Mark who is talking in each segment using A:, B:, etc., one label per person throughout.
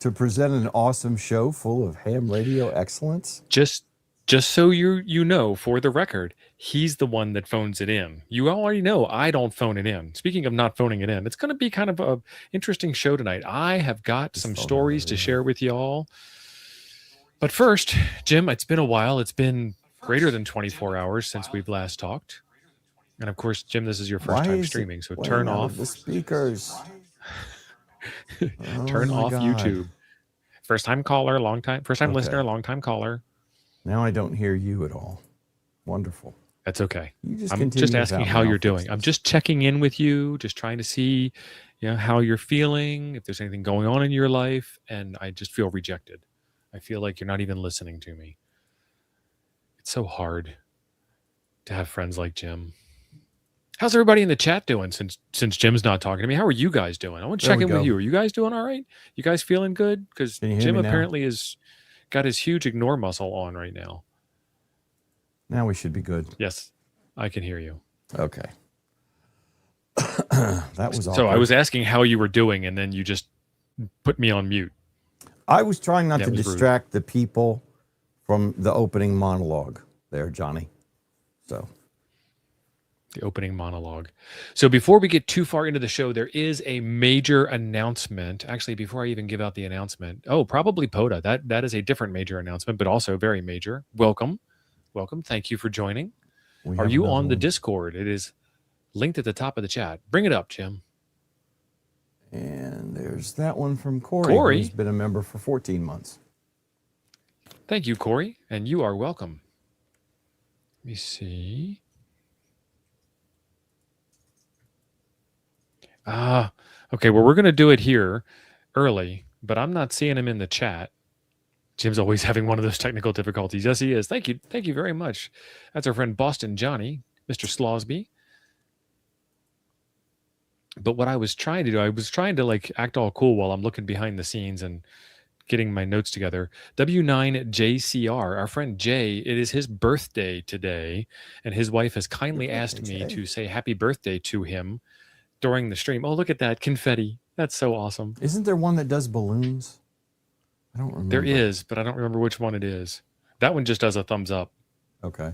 A: to present an awesome show full of ham radio excellence.
B: Just so you know, for the record, he's the one that phones it in. You already know I don't phone it in. Speaking of not phoning it in, it's going to be kind of a interesting show tonight. I have got some stories to share with y'all. But first, Jim, it's been a while. It's been greater than 24 hours since we've last talked. And of course, Jim, this is your first time streaming, so turn off
A: the speakers.
B: Turn off YouTube. First time caller, first time listener, long time caller.
A: Now I don't hear you at all. Wonderful.
B: That's okay. I'm just asking how you're doing. I'm just checking in with you, just trying to see, how you're feeling, if there's anything going on in your life, and I just feel rejected. I feel like you're not even listening to me. It's so hard to have friends like Jim. How's everybody in the chat doing since Jim's not talking to me? How are you guys doing? I want to check in with you. Are you guys doing all right? You guys feeling good? Because Jim apparently has got his huge ignore muscle on right now.
A: Now we should be good.
B: Yes, I can hear you.
A: Okay. That was all.
B: So I was asking how you were doing, and then you just put me on mute.
A: I was trying not to distract the people from the opening monologue there, Johnny. So.
B: The opening monologue. So before we get too far into the show, there is a major announcement. Actually, before I even give out the announcement, probably POTA. That is a different major announcement, but also very major. Welcome. Thank you for joining. Are you on the Discord? It is linked at the top of the chat. Bring it up, Jim.
A: And there's that one from Corey, who's been a member for 14 months.
B: Thank you, Corey, and you are welcome. Let me see. Okay, well, we're going to do it here early, but I'm not seeing him in the chat. Jim's always having one of those technical difficulties. Yes, he is. Thank you very much. That's our friend Boston Johnny, Mr. Slosby. But what I was trying to do, I was trying to act all cool while I'm looking behind the scenes and getting my notes together. W9JCR, our friend Jay, it is his birthday today, and his wife has kindly asked me to say happy birthday to him during the stream. Oh, look at that confetti. That's so awesome.
A: Isn't there one that does balloons? I don't remember.
B: There is, but I don't remember which one it is. That one just does a thumbs up.
A: Okay.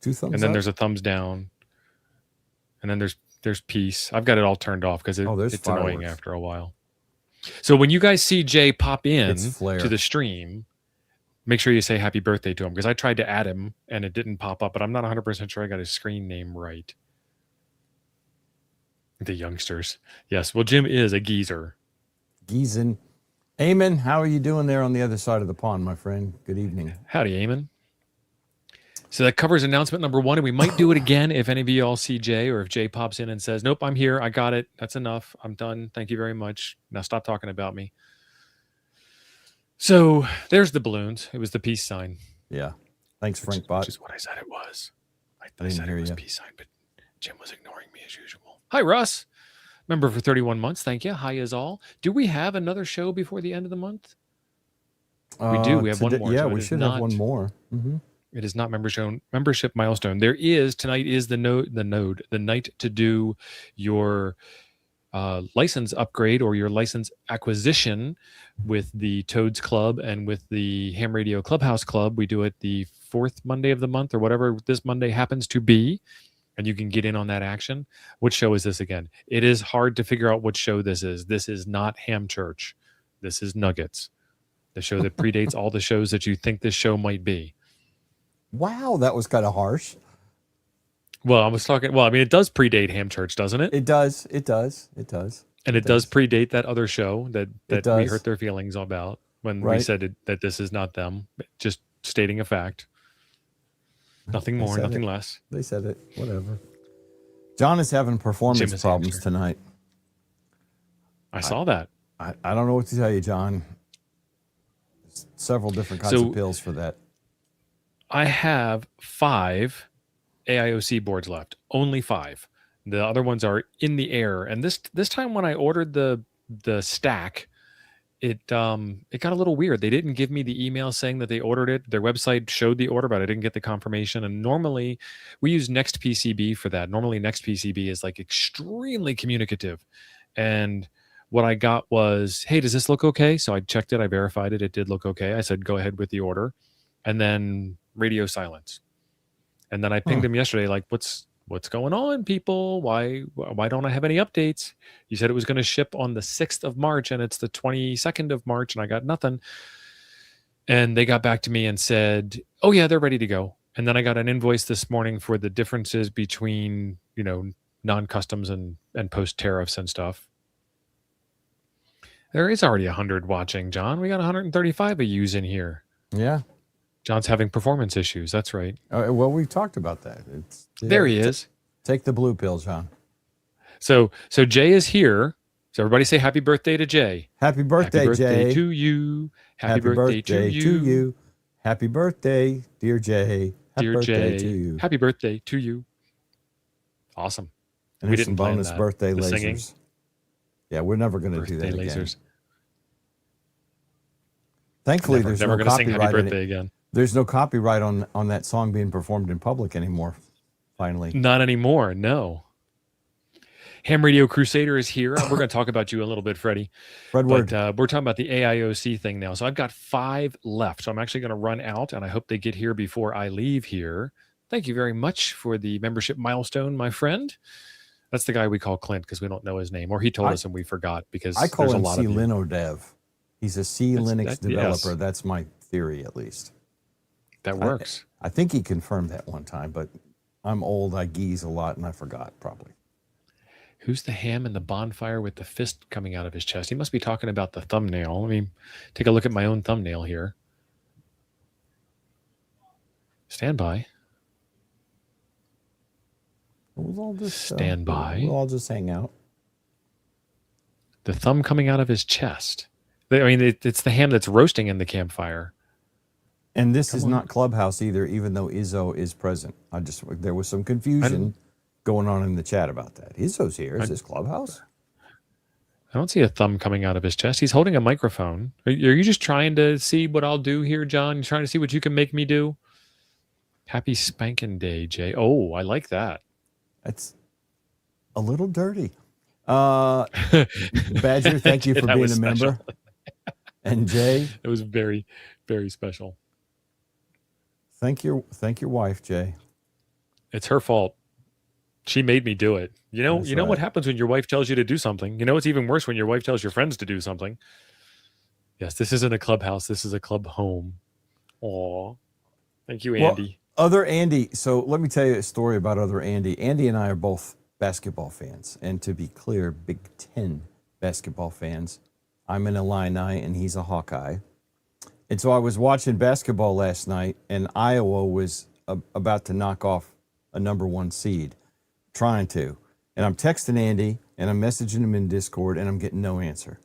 A: 2 thumbs up?
B: And then there's a thumbs down. And then there's peace. I've got it all turned off because it's annoying after a while. So when you guys see Jay pop in to the stream, make sure you say happy birthday to him, because I tried to add him and it didn't pop up, but I'm not 100% sure I got his screen name right. The youngsters. Yes. Well, Jim is a geezer.
A: Geezin. Eamon, how are you doing there on the other side of the pond, my friend? Good evening.
B: Howdy, Eamon. So that covers announcement number 1, and we might do it again if any of you all see Jay, or if Jay pops in and says, nope, I'm here. I got it. That's enough. I'm done. Thank you very much. Now stop talking about me. So there's the balloons. It was the peace sign.
A: Yeah. Thanks, Frank Bot.
B: Which is what I said it was. I said it was peace sign, but Jim was ignoring me as usual. Hi, Russ. Member for 31 months. Thank you. Hi, is all. Do we have another show before the end of the month? We do. We have one more.
A: Yeah, we should have one more. Mm-hmm.
B: It is not membership milestone. There is, tonight is the night to do your license upgrade or your license acquisition with the Toads Club and with the Ham Radio Clubhouse Club. We do it the 4th Monday of the month, or whatever this Monday happens to be. And you can get in on that action. What show is this again? It is hard to figure out what show this is. This is not Ham Church. This is Nuggets, the show that predates all the shows that you think this show might be.
A: Wow, that was kind of harsh.
B: Well, I was talking. Well, I mean, it does predate Ham Church, doesn't it?
A: It does.
B: And it does predate that other show that we hurt their feelings about when we said that this is not them. Just stating a fact. Nothing more, nothing less.
A: They said it. Whatever. John is having performance problems tonight.
B: I saw that.
A: I don't know what to tell you, John. There's several different kinds of pills for that.
B: I have 5 AIOC boards left. Only 5. The other ones are in the air. And this time when I ordered the stack, it got a little weird. They didn't give me the email saying that they ordered it. Their website showed the order, but I didn't get the confirmation. And normally we use NextPCB for that. Normally NextPCB is extremely communicative. And what I got was, hey, does this look okay? So I checked it. I verified it. It did look okay. I said, go ahead with the order. And then radio silence. And then I pinged him yesterday, like, what's going on, people? Why don't I have any updates? You said it was going to ship on the 6th of March, and it's the 22nd of March, and I got nothing. And they got back to me and said, oh, yeah, they're ready to go. And then I got an invoice this morning for the differences between, non-customs and post tariffs and stuff. There is already 100 watching, John. We got 135 of yous in here.
A: Yeah.
B: John's having performance issues. That's right.
A: Well, we've talked about that.
B: There he is.
A: Take the blue pill, John.
B: So Jay is here. So everybody say happy birthday to Jay.
A: Happy birthday, Jay.
B: To you. Happy birthday to you.
A: Happy birthday, dear Jay. Happy
B: Dear
A: birthday
B: Jay.
A: to you.
B: Happy birthday to you. Awesome.
A: And
B: We
A: here's
B: didn't
A: some
B: plan
A: bonus
B: that.
A: birthday
B: The
A: lasers.
B: singing.
A: Yeah, we're never going to do
B: Birthday
A: that again.
B: lasers.
A: Thankfully, there's
B: Never
A: no
B: going to sing happy
A: copyright.
B: birthday again.
A: There's no copyright on that song being performed in public anymore. Finally,
B: Not anymore. No. Ham Radio Crusader is here. We're going to talk about you a little bit, Freddie.
A: Fredward.
B: But we're talking about the AIOC thing now. So I've got 5 left. So I'm actually going to run out, and I hope they get here before I leave here. Thank you very much for the membership milestone, my friend. That's the guy we call Clint because we don't know his name, or he told us and we forgot because
A: I call
B: there's
A: him
B: a lot
A: C
B: of you.
A: Linodev. He's a C Linux developer.
B: Yes.
A: That's my theory, at least.
B: That works.
A: I think he confirmed that one time, but I'm old. I geese a lot, and I forgot probably.
B: Who's the ham in the bonfire with the fist coming out of his chest? He must be talking about the thumbnail. Let me take a look at my own thumbnail here. Stand by.
A: We'll all just
B: Stand by.
A: We'll all just hang out.
B: The thumb coming out of his chest. I mean, it's the ham that's roasting in the campfire.
A: And this is not Clubhouse either, even though Izzo is present. There was some confusion going on in the chat about that. Izzo's here. Is this Clubhouse?
B: I don't see a thumb coming out of his chest. He's holding a microphone. Are you just trying to see what I'll do here, John? You trying to see what you can make me do? Happy spanking day, Jay. Oh, I like that.
A: That's a little dirty. Badger, thank you for
B: That
A: being
B: was
A: a member. And Jay,
B: It was very, very special.
A: thank your wife, Jay.
B: It's her fault. She made me do it. You know
A: That's
B: what
A: right.
B: happens when your wife tells you to do something. You know it's even worse when your wife tells your friends to do something. Yes, this isn't a clubhouse. This is a club home. Aw. Thank you, Andy.
A: Other Andy. So let me tell you a story about other Andy. Andy and I are both basketball fans. And to be clear, Big Ten basketball fans. I'm an Illini and he's a Hawkeye. And so I was watching basketball last night and Iowa was about to knock off a number 1 seed. Trying to. And I'm texting Andy and I'm messaging him in Discord and I'm getting no answer.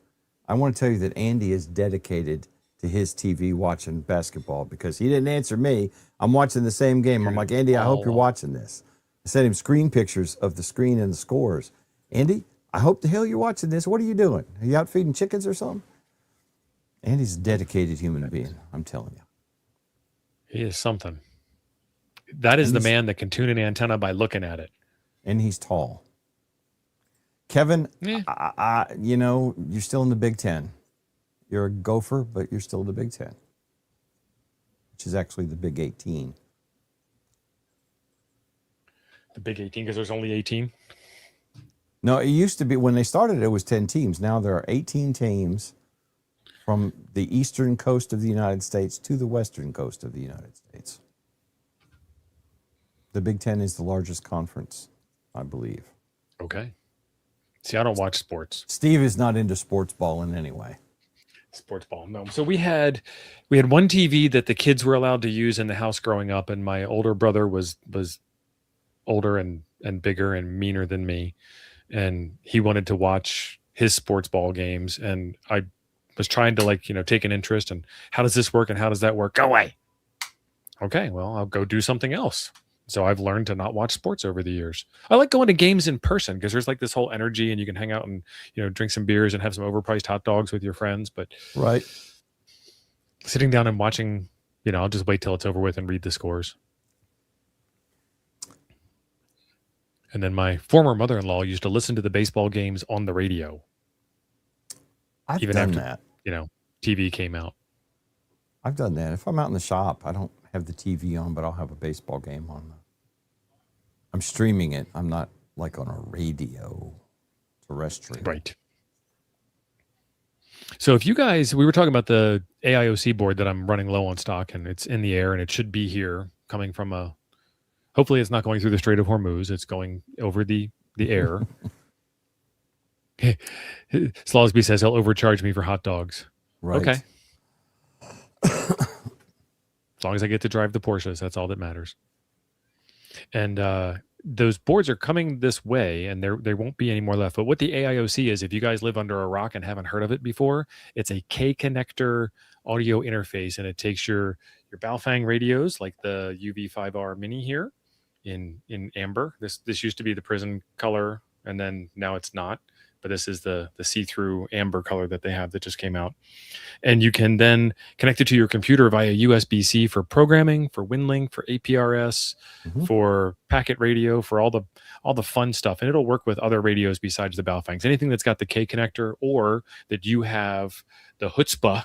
A: I want to tell you that Andy is dedicated to his TV watching basketball because he didn't answer me. I'm watching the same game. I'm like, Andy, I hope you're watching this. I sent him screen pictures of the screen and the scores. Andy, I hope the hell you're watching this. What are you doing? Are you out feeding chickens or something? Andy's a dedicated human being, I'm telling you.
B: He is something. That is the man that can tune an antenna by looking at it.
A: And he's tall. Kevin, you're still in the Big Ten. You're a Gopher, but you're still in the Big Ten, which is actually the Big 18.
B: The Big 18 because there's only 18?
A: No, it used to be, when they started, it was 10 teams. Now there are 18 teams from the eastern coast of the United States to the western coast of the United States. The Big Ten is the largest conference, I believe.
B: Okay. See, I don't watch sports.
A: Steve is not into sports ball in any way.
B: Sports ball, no. So we had one TV that the kids were allowed to use in the house growing up, and my older brother was older and bigger and meaner than me, and he wanted to watch his sports ball games, and I was trying to take an interest in how does this work and how does that work. Go away. Okay, well, I'll go do something else. So I've learned to not watch sports over the years. I like going to games in person because there's this whole energy and you can hang out and, drink some beers and have some overpriced hot dogs with your friends. But
A: right,
B: sitting down and watching, I'll just wait till it's over with and read the scores. And then my former mother-in-law used to listen to the baseball games on the radio.
A: I've
B: even
A: done
B: after,
A: that.
B: TV came out.
A: I've done that. If I'm out in the shop, I don't have the TV on, but I'll have a baseball game on. I'm streaming it. I'm not like on a radio terrestrial.
B: Right. So if you guys, we were talking about the AIOC board that I'm running low on stock, and it's in the air, and it should be here coming from hopefully it's not going through the Strait of Hormuz. It's going over the air. Slosby says he'll overcharge me for hot dogs.
A: Right.
B: Okay. As long as I get to drive the Porsches, that's all that matters. And those boards are coming this way, and there won't be any more left. But what the AIOC is, if you guys live under a rock and haven't heard of it before, it's a K connector audio interface, and it takes your Baofeng radios, like the UV5R Mini here, in amber. This used to be the prison color, and then now it's not. But this is the see-through amber color that they have that just came out. And you can then connect it to your computer via USB-C for programming, for WinLink, for APRS, for packet radio, for all the fun stuff. And it'll work with other radios besides the Baofengs. Anything that's got the K connector, or that you have the chutzpah,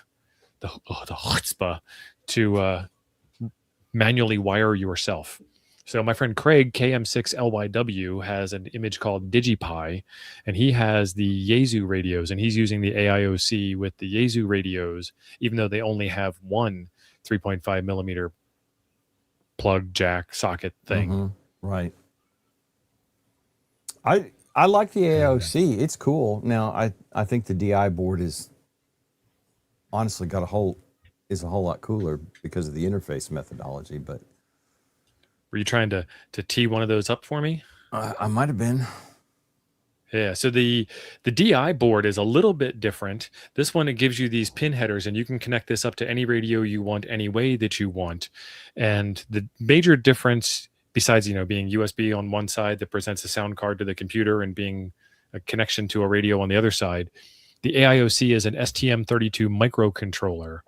B: the chutzpah to manually wire yourself. So my friend Craig, KM6LYW, has an image called DigiPi, and he has the Yaesu radios, and he's using the AIOC with the Yaesu radios, even though they only have one 3.5 millimeter plug jack socket thing.
A: Right. I like the AIOC. It's cool. Now, I think the DI board is honestly a whole lot cooler because of the interface methodology, but
B: were you trying to tee one of those up for me?
A: I might have been.
B: Yeah, so the DI board is a little bit different. This one, it gives you these pin headers, and you can connect this up to any radio you want, any way that you want. And the major difference, besides being USB on one side that presents a sound card to the computer and being a connection to a radio on the other side, the AIOC is an STM32 microcontroller.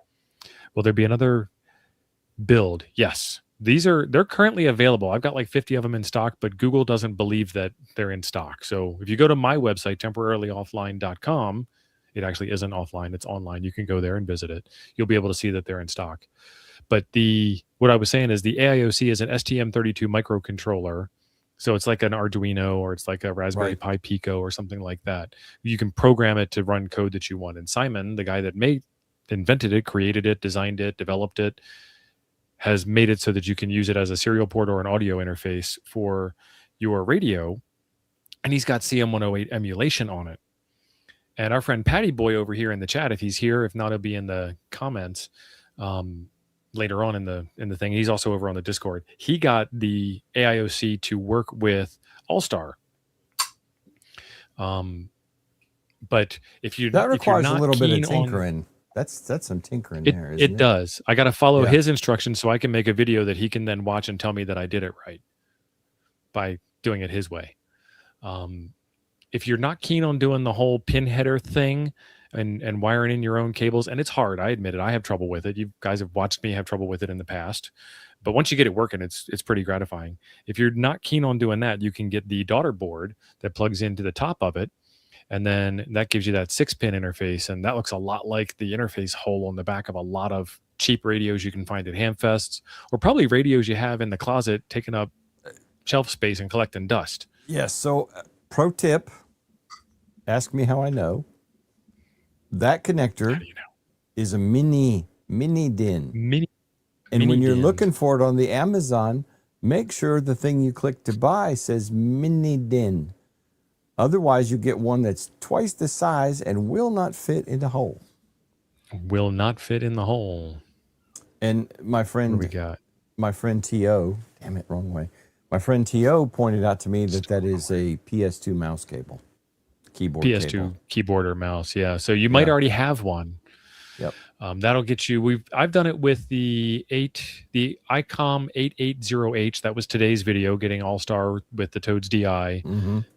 B: Will there be another build? Yes. They're currently available. I've got like 50 of them in stock, but Google doesn't believe that they're in stock. So if you go to my website, temporarylyoffline.com, it actually isn't offline, it's online. You can go there and visit it. You'll be able to see that they're in stock. But what I was saying is the AIOC is an STM32 microcontroller. So it's like an Arduino, or it's like a Raspberry Pi Pico or something like that. You can program it to run code that you want. And Simon, the guy that invented it, created it, designed it, developed it, has made it so that you can use it as a serial port or an audio interface for your radio. And he's got CM108 emulation on it. And our friend Patty Boy over here in the chat, if he's here, if not, he'll be in the comments later on in the thing. He's also over on the Discord. He got the AIOC to work with All-Star. But
A: that requires a little bit of tinkering. That's some tinkering there, isn't it?
B: It does. I got to follow his instructions so I can make a video that he can then watch and tell me that I did it right by doing it his way. If you're not keen on doing the whole pin header thing and wiring in your own cables, and it's hard, I admit it, I have trouble with it. You guys have watched me have trouble with it in the past. But once you get it working, it's pretty gratifying. If you're not keen on doing that, you can get the daughter board that plugs into the top of it. And then that gives you that 6-pin interface. And that looks a lot like the interface hole on the back of a lot of cheap radios you can find at Hamfests, or probably radios you have in the closet taking up shelf space and collecting dust.
A: Yes. So pro tip, ask me how I know. That connector is a mini DIN. And when you're looking for it on the Amazon, make sure the thing you click to buy says mini DIN. Otherwise, you get one that's twice the size and will not fit in the hole.
B: Will not fit in the hole.
A: And my friend, my friend T.O., damn it, wrong way. My friend T.O. pointed out to me that is a PS2 mouse cable. PS2
B: cable. Keyboard or mouse, yeah. So you might already have one.
A: Yep.
B: That'll get you. I've done it with the ICOM 880H. That was today's video, getting All-Star with the Toads DI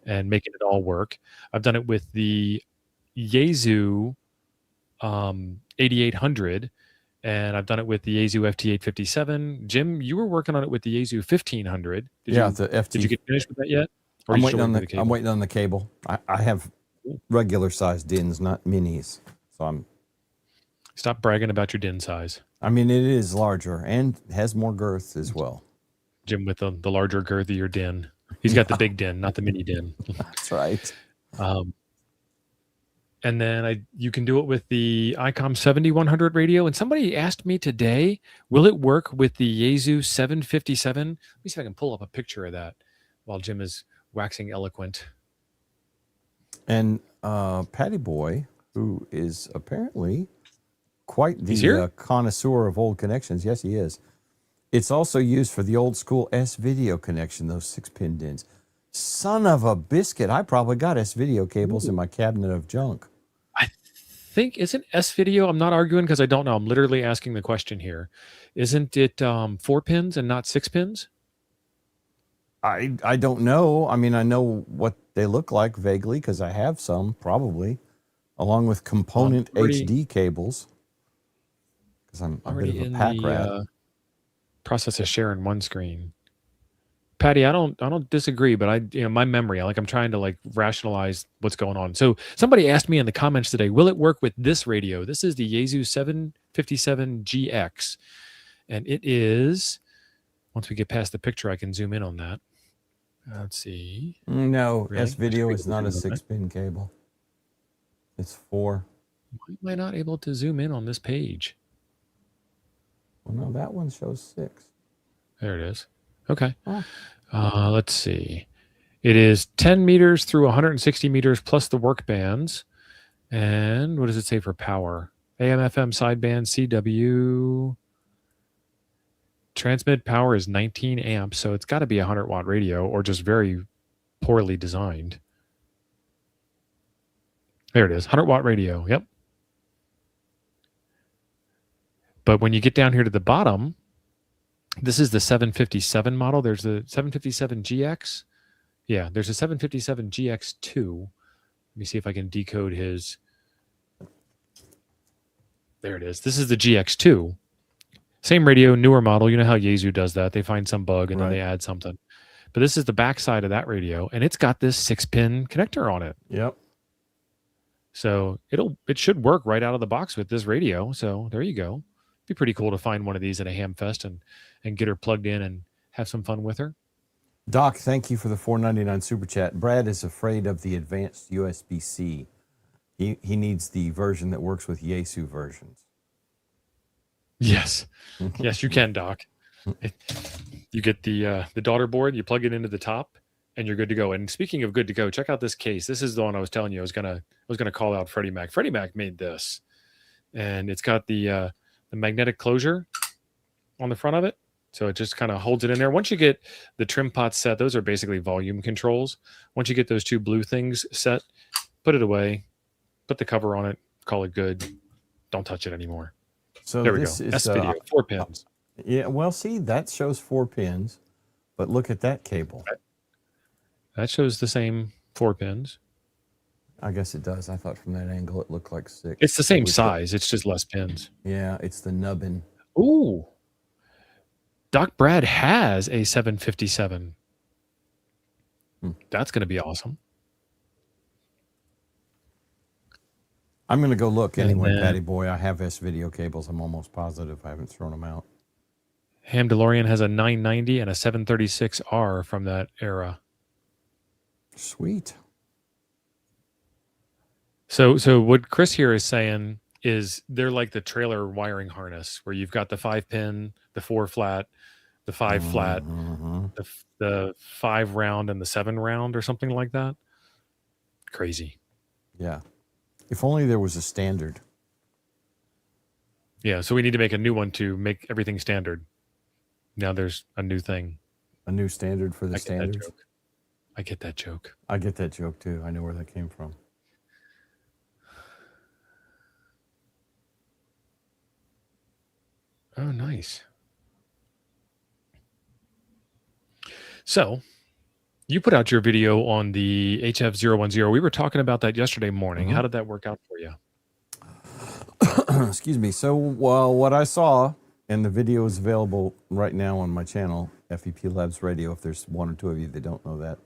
B: and making it all work. I've done it with the Yaesu 8800, and I've done it with the Yaesu FT857. Jim, you were working on it with the Yaesu 1500.
A: The FT.
B: Did you get finished with that yet? Or
A: I'm waiting on the cable. I have regular sized DINs, not minis. So
B: Stop bragging about your din size.
A: I mean, it is larger and has more girth as well.
B: Jim with the larger girth of your din. He's got the big din, not the mini din.
A: That's right.
B: And then you can do it with the ICOM 7100 radio. And somebody asked me today, will it work with the Yaesu 757? Let me see if I can pull up a picture of that while Jim is waxing eloquent.
A: And Patty Boy, who is apparently quite the connoisseur of old connections. Yes, he is. It's also used for the old school S-video connection, those 6-pin DINs. Son of a biscuit. I probably got S-video cables in my cabinet of junk.
B: I think, isn't S-video, I'm not arguing because I don't know. I'm literally asking the question here. Isn't it 4 pins and not 6 pins?
A: I don't know. I mean, I know what they look like vaguely because I have some, probably, along with component HD cables. Because I'm a bit of a pack rat.
B: Process of sharing one screen. Patty, I don't disagree, but my memory, I'm trying to rationalize what's going on. So somebody asked me in the comments today, will it work with this radio? This is the Yaesu 757GX. And it is, once we get past the picture, I can zoom in on that. Let's see.
A: No, really? S-video is not a 6-pin cable. It's 4.
B: Why am I not able to zoom in on this page?
A: Well, no, that one shows 6.
B: There it is. Okay. Let's see. It is 10 meters through 160 meters plus the work bands. And what does it say for power? AM, FM, sideband, CW. Transmit power is 19 amps, so it's got to be a 100-watt radio or just very poorly designed. There it is, 100-watt radio. Yep. But when you get down here to the bottom, this is the 757 model. There's the 757GX. Yeah, there's a 757GX2. Let me see if I can decode his. There it is. This is the GX2. Same radio, newer model. You know how Yaesu does that. They find some bug and then they add something. But this is the backside of that radio, and it's got this 6-pin connector on it.
A: Yep.
B: So it should work right out of the box with this radio. So there you go. Be pretty cool to find one of these at a ham fest and get her plugged in and have some fun with her.
A: Doc, thank you for the $4.99 super chat. Brad is afraid of the advanced USB-C. He needs the version that works with Yaesu versions.
B: Yes. Yes, you can, Doc. You get the daughter board, you plug it into the top, and you're good to go. And speaking of good to go, check out this case. This is the one I was telling you I was gonna call out Freddie Mac. Freddie Mac made this. And it's got the magnetic closure on the front of it. So it just kind of holds it in there. Once you get the trim pots set, those are basically volume controls. Once you get those 2 blue things set, put it away, put the cover on it, call it good. Don't touch it anymore.
A: So
B: there we
A: this
B: go.
A: is
B: S-video, 4 pins.
A: Yeah, well, see, that shows 4 pins, but look at that cable.
B: That shows the same 4 pins.
A: I guess it does. I thought from that angle it looked like 6.
B: It's the same size. It's just less pins.
A: Yeah, it's the nubbin.
B: Ooh. Doc Brad has a 757. That's going to be awesome.
A: I'm going to go look anyway, Patty Boy. I have S-video cables. I'm almost positive I haven't thrown them out.
B: Ham DeLorean has a 990 and a 736R from that era.
A: Sweet.
B: So what Chris here is saying is they're like the trailer wiring harness where you've got the 5-pin, the 4 flat, the 5 flat, the 5 round, and the 7 round or something like that. Crazy.
A: Yeah. If only there was a standard.
B: Yeah, so we need to make a new one to make everything standard. Now there's a new thing.
A: A new standard for the standards?
B: I get that joke.
A: I get that joke too. I know where that came from.
B: Oh, nice. So you put out your video on the HF010. We were talking about that yesterday morning. How did that work out for you?
A: Excuse me. So what I saw, and the video is available right now on my channel, FEP Labs Radio, if there's 1 or 2 of you that don't know that.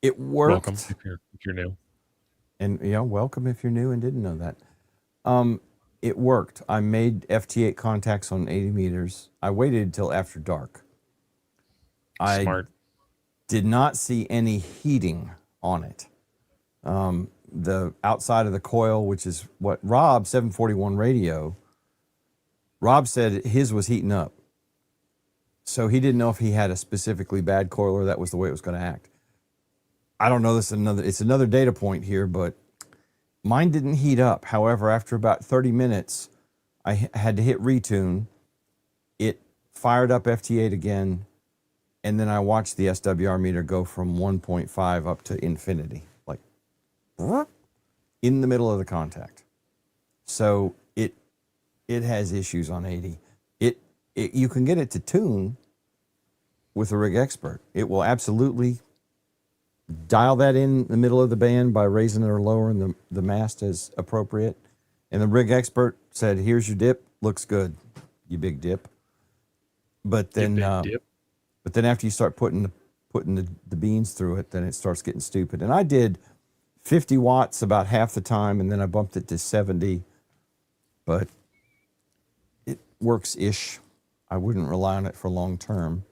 A: It worked.
B: Welcome if you're new.
A: And welcome if you're new and didn't know that. It worked. I made FT8 contacts on 80 meters. I waited until after dark. I
B: Smart.
A: did not see any heating on it. The outside of the coil, which is what Rob 741 radio, Rob said his was heating up. So he didn't know if he had a specifically bad coil or that was the way it was going to act. I don't know. It's another data point here, but mine didn't heat up. However, after about 30 minutes, I had to hit retune. It fired up FT8 again, and then I watched the SWR meter go from 1.5 up to infinity, like in the middle of the contact. So it has issues on 80. You can get it to tune with a Rig Expert. It will absolutely dial that in the middle of the band by raising it or lowering the mast as appropriate. And the Rig Expert said, here's your dip. Looks good, you big dip. But then, but then after you start putting the beans through it, then it starts getting stupid. And I did 50 watts about half the time, and then I bumped it to 70. But it works-ish. I wouldn't rely on it for long term.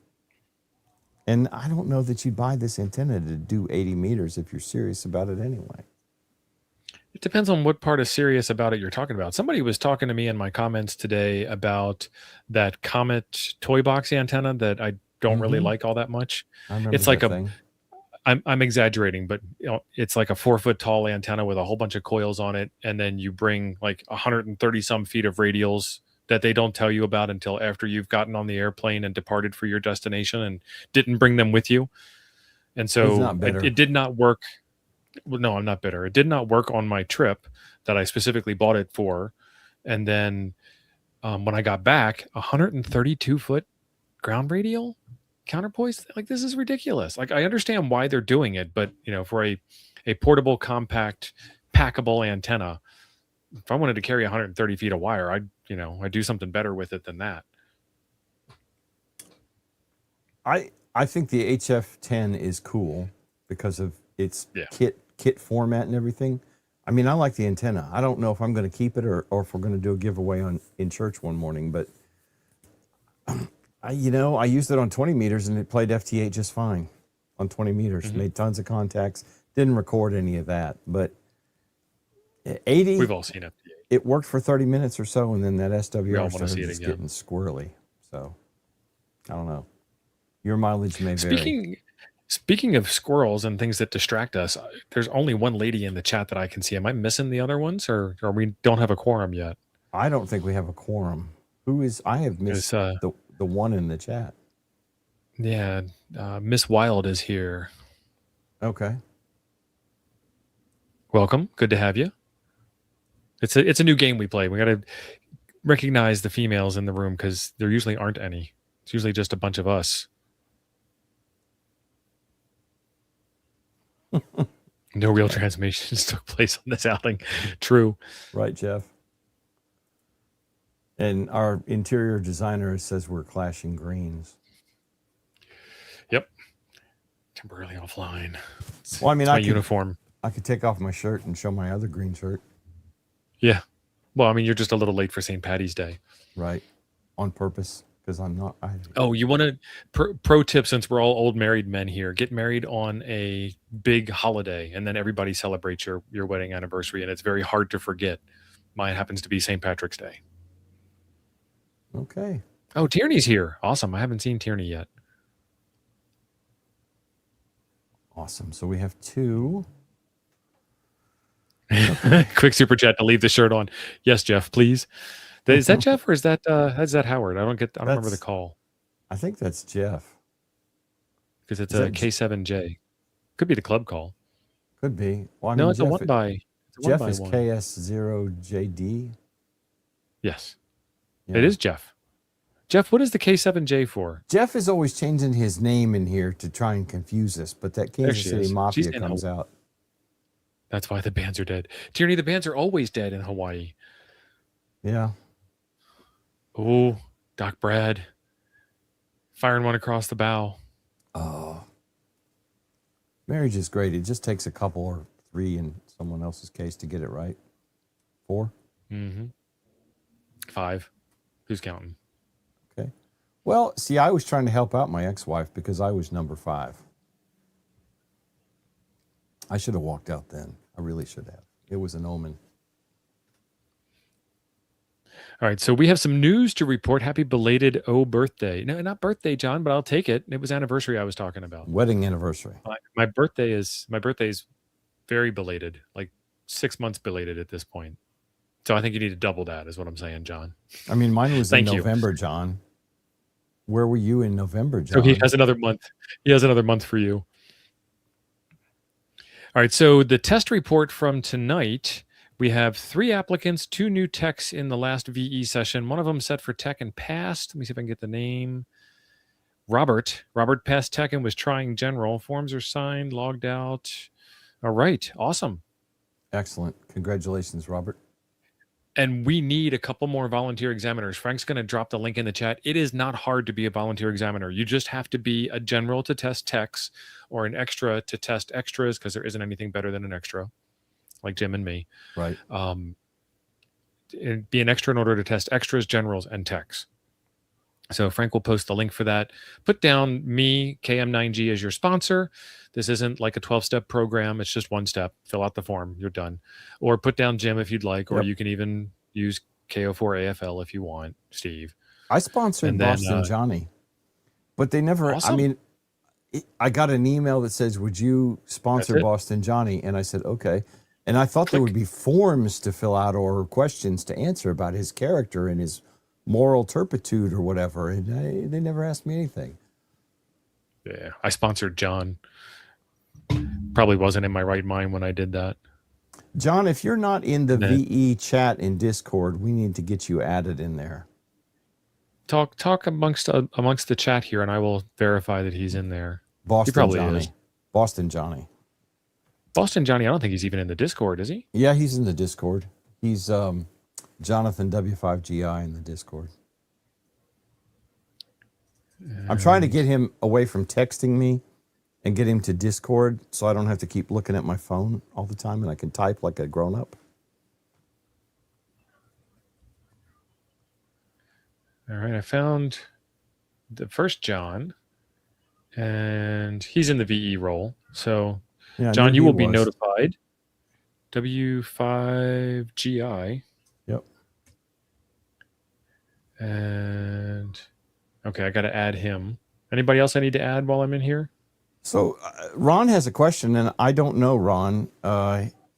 A: And I don't know that you'd buy this antenna to do 80 meters if you're serious about it anyway.
B: It depends on what part of serious about it you're talking about. Somebody was talking to me in my comments today about that Comet toy box antenna that I don't really like all that much.
A: I remember
B: It's like
A: that thing.
B: I'm exaggerating, but it's like a 4-foot tall antenna with a whole bunch of coils on it, and then you bring like 130 some feet of radials that they don't tell you about until after you've gotten on the airplane and departed for your destination and didn't bring them with you. And so it did not work. Well, no, I'm not bitter. It did not work on my trip that I specifically bought it for. And then when I got back, 132-foot ground radial counterpoise, like, this is ridiculous. Like, I understand why they're doing it, but for a portable, compact, packable antenna, if I wanted to carry 130 feet of wire, I'd do something better with it than that.
A: I think the HF10 is cool because of its kit format and everything. I mean, I like the antenna. I don't know if I'm going to keep it or if we're going to do a giveaway in church one morning, but I used it on 20 meters and it played FT8 just fine on 20 meters. Made tons of contacts. Didn't record any of that, but 80.
B: We've all seen FT8.
A: It worked for 30 minutes or so, and then that SWR started just getting squirrely. So I don't know. Your mileage may vary.
B: Speaking of squirrels and things that distract us, there's only one lady in the chat that I can see. Am I missing the other ones, or we don't have a quorum yet?
A: I don't think we have a quorum. Who is? I have missed the one in the chat.
B: Yeah, Miss Wild is here.
A: Okay.
B: Welcome. Good to have you. It's a new game we play. We got to recognize the females in the room because there usually aren't any. It's usually just a bunch of us. No real transmissions took place on this outing. True.
A: Right, Jeff. And our interior designer says we're clashing greens.
B: Yep. Temporarily offline.
A: Well, I mean,
B: my uniform.
A: I could take off my shirt and show my other green shirt.
B: Yeah. Well, I mean, you're just a little late for St. Patty's Day.
A: Right. On purpose. Because I'm not.
B: You want to pro tip, since we're all old married men here, get married on a big holiday and then everybody celebrates your wedding anniversary, and it's very hard to forget. Mine happens to be St. Patrick's Day.
A: Okay.
B: Oh, Tierney's here. Awesome. I haven't seen Tierney yet.
A: Awesome. So we have 2.
B: Quick super chat to leave the shirt on. Yes, Jeff, please. Is that Jeff or is that Howard? I don't remember the call.
A: I think that's Jeff.
B: Because it's a K7J. Could be the club call.
A: Could be. Well, I
B: no,
A: mean,
B: it's a one by.
A: Jeff is KS0JD.
B: Yes. Yeah. It is Jeff. Jeff, what is the K7J for?
A: Jeff is always changing his name in here to try and confuse us, but that Kansas City Mafia comes out.
B: That's why the bands are dead. Tierney, the bands are always dead in Hawaii.
A: Yeah.
B: Oh, Doc Brad. Firing one across the bow.
A: Oh. Marriage is great. It just takes a couple or 3 and someone else's case to get it right. 4?
B: 5. Who's counting?
A: Okay. Well, see, I was trying to help out my ex-wife because I was number 5. I should have walked out then. I really should have. It was an omen.
B: All right, so we have some news to report. Happy belated birthday. No, not birthday, John, but I'll take it. It was anniversary I was talking about.
A: Wedding anniversary.
B: My birthday is very belated, like 6 months belated at this point. So I think you need to double that, is what I'm saying, John.
A: I mean, mine was in
B: Thank you.
A: November, John. Where were you in November, John?
B: So he has another month. He has another month for you. All right, so the test report from tonight, we have 3 applicants, 2 new techs in the last VE session. One of them set for tech and passed. Let me see if I can get the name. Robert passed tech and was trying general. Forms are signed, logged out. All right, awesome.
A: Excellent. Congratulations, Robert.
B: And we need a couple more volunteer examiners. Frank's going to drop the link in the chat. It is not hard to be a volunteer examiner. You just have to be a general to test techs or an extra to test extras, because there isn't anything better than an extra, like Jim and me.
A: Right.
B: Be an extra in order to test extras, generals, and techs. So Frank will post the link for that. Put down me, KM9G, as your sponsor. This isn't like a 12-step program. It's just 1 step. Fill out the form. You're done. Or put down Jim if you'd like, or you can even use KO4AFL if you want, Steve.
A: I sponsored Boston Johnny, but they never,
B: awesome.
A: I mean, I got an email that says, would you sponsor Boston Johnny? And I said, okay. And I thought there would be forms to fill out or questions to answer about his character and his moral turpitude or whatever. And they never asked me anything.
B: Yeah, I sponsored John. Probably wasn't in my right mind when I did that.
A: John, if you're not in the VE chat in Discord, we need to get you added in there.
B: Talk amongst the chat here, and I will verify that he's in there.
A: Boston
B: he probably
A: Johnny.
B: is.
A: Boston Johnny.
B: Boston Johnny, I don't think he's even in the Discord, is he?
A: Yeah, he's in the Discord. He's Jonathan W5GI in the Discord. I'm trying to get him away from texting me and get him to Discord so I don't have to keep looking at my phone all the time and I can type like a grown-up.
B: All right, I found the first John, and he's in the VE role. So, yeah, John, you will be notified. W5GI.
A: Yep.
B: And, okay, I got to add him. Anybody else I need to add while I'm in here?
A: So Ron has a question, and I don't know Ron.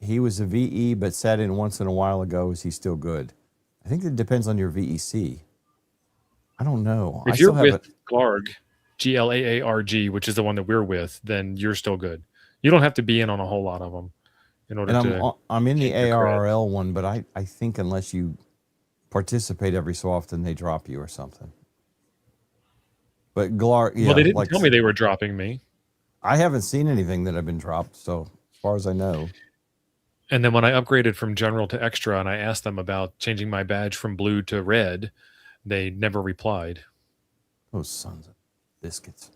A: He was a VE, but sat in once in a while ago. Is he still good? I think it depends on your VEC. I don't know.
B: If you're with GLARG, GLAARG, which is the one that we're with, then you're still good. You don't have to be in on a whole lot of them in order to.
A: I'm in the ARRL one, but I think unless you participate every so often, they drop you or something. But GLARG, yeah.
B: Well, they didn't tell me they were dropping me.
A: I haven't seen anything that I've been dropped, so as far as I know.
B: And then when I upgraded from general to extra and I asked them about changing my badge from blue to red, they never replied.
A: Those sons of biscuits.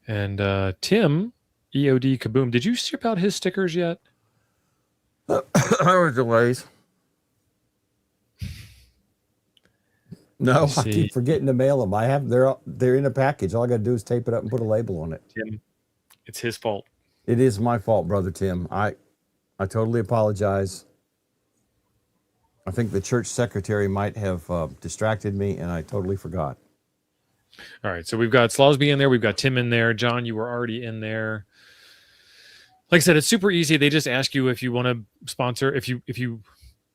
B: And Tim, EOD Kaboom, did you ship out his stickers yet?
A: There were delays. No, I keep forgetting to mail them. They're in a package. All I got to do is tape it up and put a label on it.
B: Tim, it's his fault.
A: It is my fault, brother Tim. I totally apologize. I think the church secretary might have distracted me, and I totally forgot.
B: All right, so we've got Slosby in there. We've got Tim in there. John, you were already in there. Like I said, it's super easy. They just ask you if you want to sponsor, if you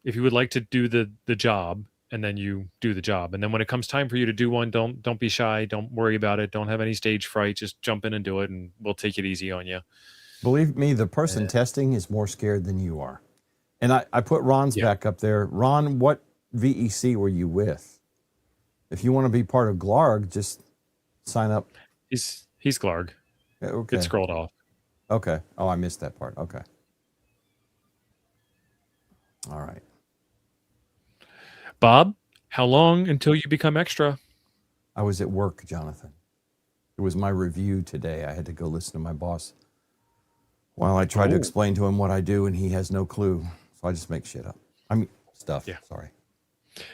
B: would like to do the job. And then you do the job. And then when it comes time for you to do one, don't be shy. Don't worry about it. Don't have any stage fright. Just jump in and do it, and we'll take it easy on you.
A: Believe me, the person testing is more scared than you are. And I put Ron's back up there. Ron, what VEC were you with? If you want to be part of GLARG, just sign up.
B: He's GLARG.
A: Okay.
B: It scrolled off.
A: Okay. Oh, I missed that part. Okay. All right.
B: Bob, how long until you become extra?
A: I was at work, Jonathan. It was my review today. I had to go listen to my boss Well, I tried to
B: Oh,
A: explain to him what I do, and he has no clue. So I just make shit up. I mean, stuff.
B: yeah.
A: Sorry.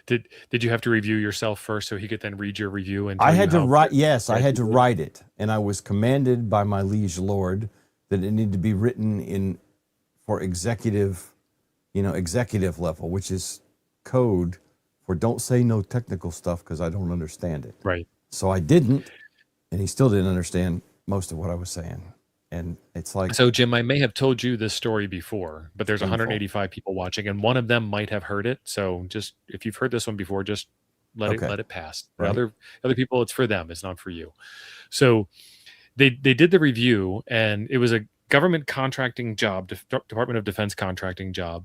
B: Did you have to review yourself first so he could then read your review and
A: I
B: tell you
A: had to
B: how
A: write. Yes, I
B: bad
A: had
B: you
A: to
B: did?
A: write it, and I was commanded by my liege lord that it needed to be written in for executive, executive level, which is code for don't say no technical stuff because I don't understand it.
B: Right.
A: So I didn't, and he still didn't understand most of what I was saying. And it's like
B: So, Jim, I may have told you this story before, but there's
A: painful.
B: 185 people watching, and one of them might have heard it. So, just if you've heard this one before, just
A: Okay,
B: let it pass. The
A: right?
B: other people, it's for them. It's not for you. So, they did the review, and it was a government contracting job, Department of Defense contracting job,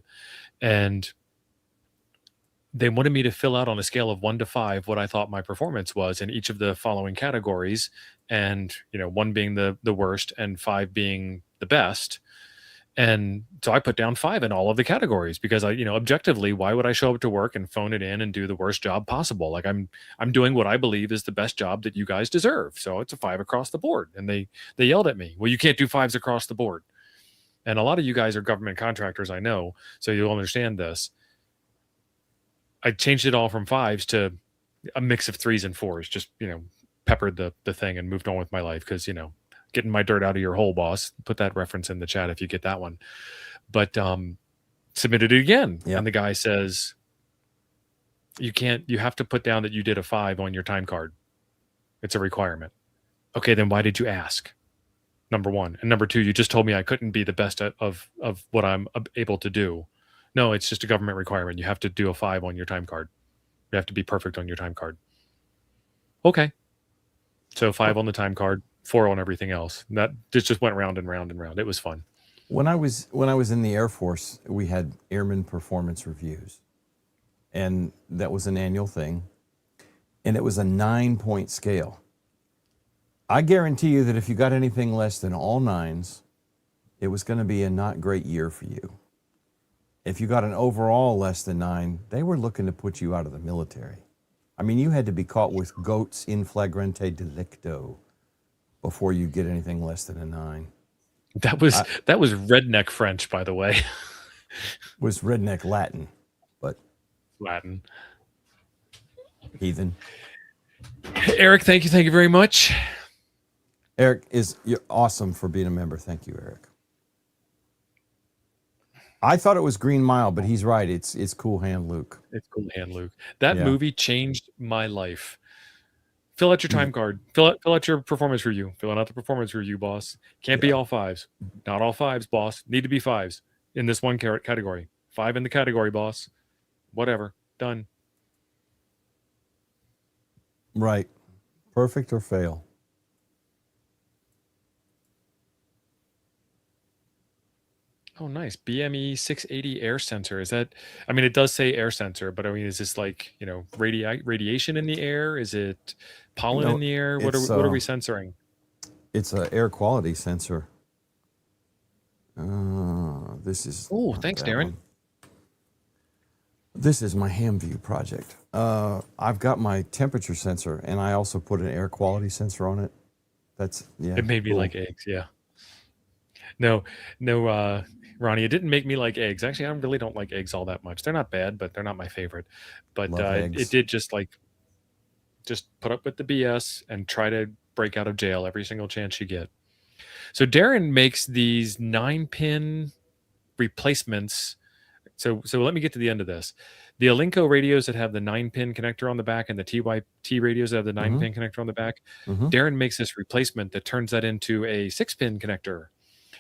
B: and they wanted me to fill out on a scale of 1 to 5 what I thought my performance was in each of the following categories, and 1 being the worst and 5 being the best. And so I put down 5 in all of the categories because objectively, why would I show up to work and phone it in and do the worst job possible? Like I'm doing what I believe is the best job that you guys deserve. So it's a 5 across the board. And they yelled at me, well, you can't do 5s across the board. And a lot of you guys are government contractors, I know, so you'll understand this. I changed it all from 5s to a mix of 3s and 4s, just, peppered the thing and moved on with my life because, getting my dirt out of your hole, boss. Put that reference in the chat if you get that one. But submitted it again.
A: Yeah.
B: And the guy says, you have to put down that you did a 5 on your time card. It's a requirement. Okay, then why did you ask? Number 1. And number 2, you just told me I couldn't be the best of what I'm able to do. No, it's just a government requirement. You have to do a 5 on your time card. You have to be perfect on your time card. Okay. So 5 on the time card, 4 on everything else. That just went round and round and round. It was fun.
A: When I was in the Air Force, we had airman performance reviews, and that was an annual thing, and it was a 9-point scale. I guarantee you that if you got anything less than all 9s, it was going to be a not great year for you. If you got an overall less than 9, they were looking to put you out of the military. I mean, you had to be caught with goats in flagrante delicto before you get anything less than a 9.
B: That was redneck French, by the way.
A: Was redneck Latin, but
B: Latin.
A: heathen.
B: Eric, thank you very much.
A: Eric, you're awesome for being a member. Thank you, Eric. I thought it was Green Mile, but he's right. It's Cool Hand Luke.
B: It's Cool Hand Luke. That
A: Yeah.
B: movie changed my life. Fill out your time card. Fill out your performance review. Filling out the performance review, boss. Can't be all 5s. Not all 5s, boss. Need to be 5s in this one category. 5 in the category, boss. Whatever. Done.
A: Right. Perfect or fail.
B: Oh, nice. BME 680 air sensor. Is that, I mean, it does say air sensor, but I mean, is this like, radiation in the air? Is it pollen in the air? What are we censoring?
A: It's an air quality sensor. This is.
B: Oh, thanks, Darren.
A: One. This is my HamView project. I've got my temperature sensor, and I also put an air quality sensor on it.
B: It made me like eggs. Yeah. No, Ronnie, it didn't make me like eggs. Actually, I really don't like eggs all that much. They're not bad, but they're not my favorite. But it did just put up with the BS and try to break out of jail every single chance you get. So Darren makes these 9-pin replacements. So let me get to the end of this. The Alinco radios that have the 9-pin connector on the back and the TYT radios that have the 9-pin connector on the back, Darren makes this replacement that turns that into a 6-pin connector.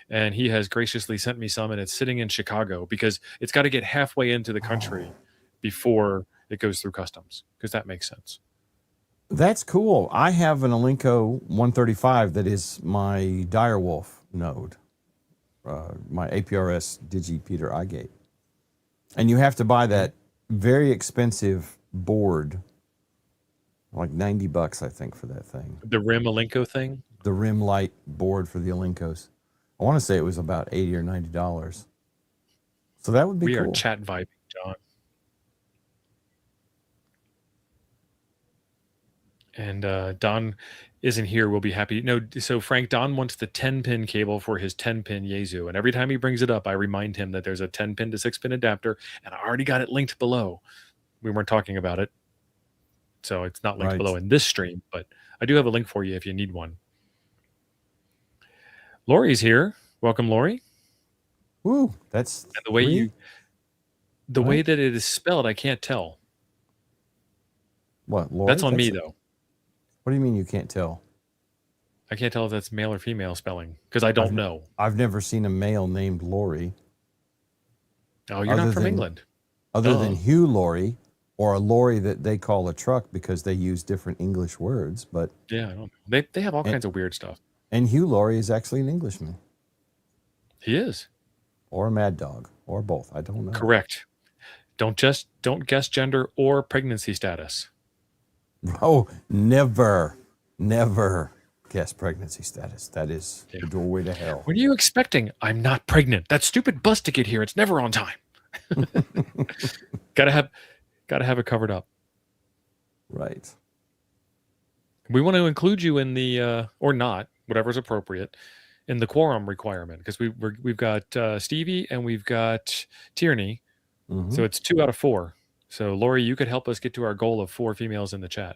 B: And he has graciously sent me some, and it's sitting in Chicago because it's got to get halfway into the country before it goes through customs, because that makes sense.
A: That's cool. I have an Alinco 135 that is my Direwolf node, my APRS Digi-Peter iGate. And you have to buy that very expensive board, like $90, I think, for that thing.
B: The Rim Alinco thing?
A: The Rim Light board for the Alincos. I want to say it was about $80 or $90. So that would be cool.
B: We are chat vibing, John. And Don isn't here. We'll be happy. No, so Frank, Don wants the 10-pin cable for his 10-pin Yaesu. And every time he brings it up, I remind him that there's a 10-pin to 6-pin adapter, and I already got it linked below. We weren't talking about it, so it's not linked below in this stream, but I do have a link for you if you need one. Lori's here. Welcome, Lori.
A: Woo, that's
B: and the way way that it is spelled, I can't tell.
A: What, Lori?
B: That's on me, though.
A: What do you mean you can't tell?
B: I can't tell if that's male or female spelling because I don't know.
A: I've never seen a male named Lori.
B: Oh, you're not from England.
A: Other than Hugh Laurie, or a lorry that they call a truck because they use different English words. But
B: yeah, I don't know. They have all kinds of weird stuff.
A: And Hugh Laurie is actually an Englishman.
B: He is.
A: Or a mad dog, or both. I don't know.
B: Correct. Don't guess gender or pregnancy status.
A: Oh, never guess pregnancy status. That is the doorway to hell.
B: What are you expecting? I'm not pregnant. That stupid bus ticket here, it's never on time. Gotta have it covered up.
A: Right.
B: We want to include you in the or not, whatever's appropriate, in the quorum requirement, because we've got Stevie and we've got Tierney. Mm-hmm. So it's 2 out of 4. So Lori, you could help us get to our goal of 4 females in the chat.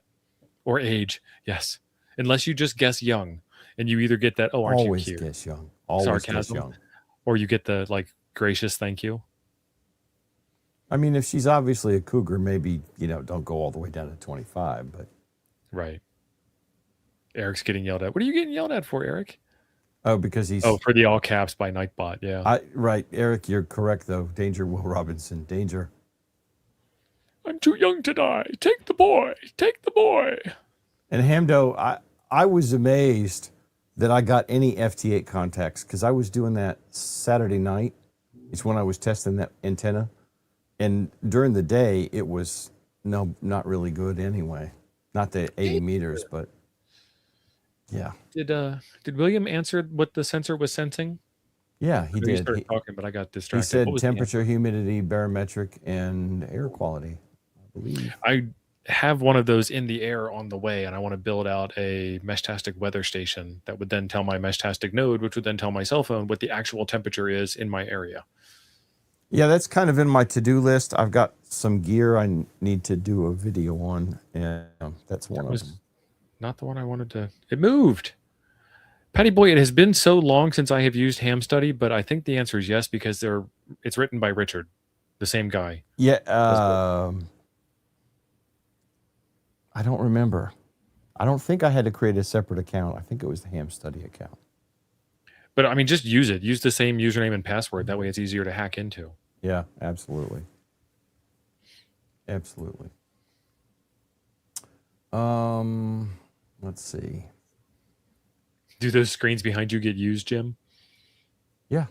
B: Or age, yes. Unless you just guess young, and you either get that, aren't
A: always
B: you cute?
A: Guess young. Always
B: sarcasm,
A: guess young.
B: Or you get the gracious thank you.
A: I mean, if she's obviously a cougar, maybe, don't go all the way down to 25, but.
B: Right. Eric's getting yelled at. What are you getting yelled at for, Eric?
A: Oh, because he's...
B: Oh, for the all caps by Nightbot, yeah.
A: Right. Eric, you're correct, though. Danger, Will Robinson. Danger.
B: I'm too young to die. Take the boy. Take the boy.
A: And Hamdo, I was amazed that I got any FT8 contacts because I was doing that Saturday night. It's when I was testing that antenna. And during the day, it was not really good anyway. Not the 80 meters, but yeah.
B: Did William answer what the sensor was sensing?
A: Yeah, he did.
B: He started talking, but I got distracted.
A: He said temperature, humidity, barometric, and air quality, I believe.
B: I have one of those in the air on the way, and I want to build out a Meshtastic weather station that would then tell my Meshtastic node, which would then tell my cell phone what the actual temperature is in my area.
A: Yeah, that's kind of in my to-do list. I've got some gear I need to do a video on, and that's one of them.
B: Not the one I wanted to... It moved! Patty Boy, it has been so long since I have used Ham Study, but I think the answer is yes, because it's written by Richard, the same guy.
A: Yeah, I don't remember. I don't think I had to create a separate account. I think it was the Ham Study account.
B: But I mean, just use it. Use the same username and password. That way it's easier to hack into.
A: Yeah, absolutely. Absolutely. Let's see.
B: Do those screens behind you get used, Jim?
A: Yeah.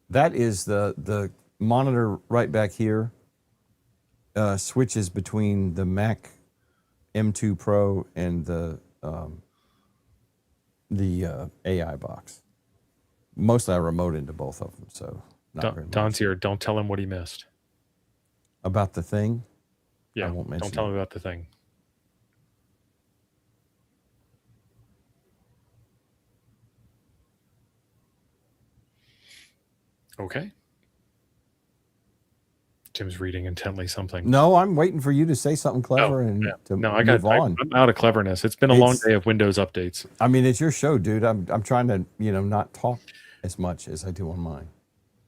A: That is the monitor right back here. Switches between the Mac M2 Pro and the AI box. Mostly I remote into both of them, so not very much.
B: Don's here. Don't tell him what he missed.
A: About the thing?
B: Yeah,
A: I won't mention
B: don't tell him about the thing. Okay. Jim's reading intently something.
A: No, I'm waiting for you to say something clever move on.
B: I'm out of cleverness. It's been a long day of Windows updates.
A: I mean, it's your show, dude. I'm trying to, not talk as much as I do on mine.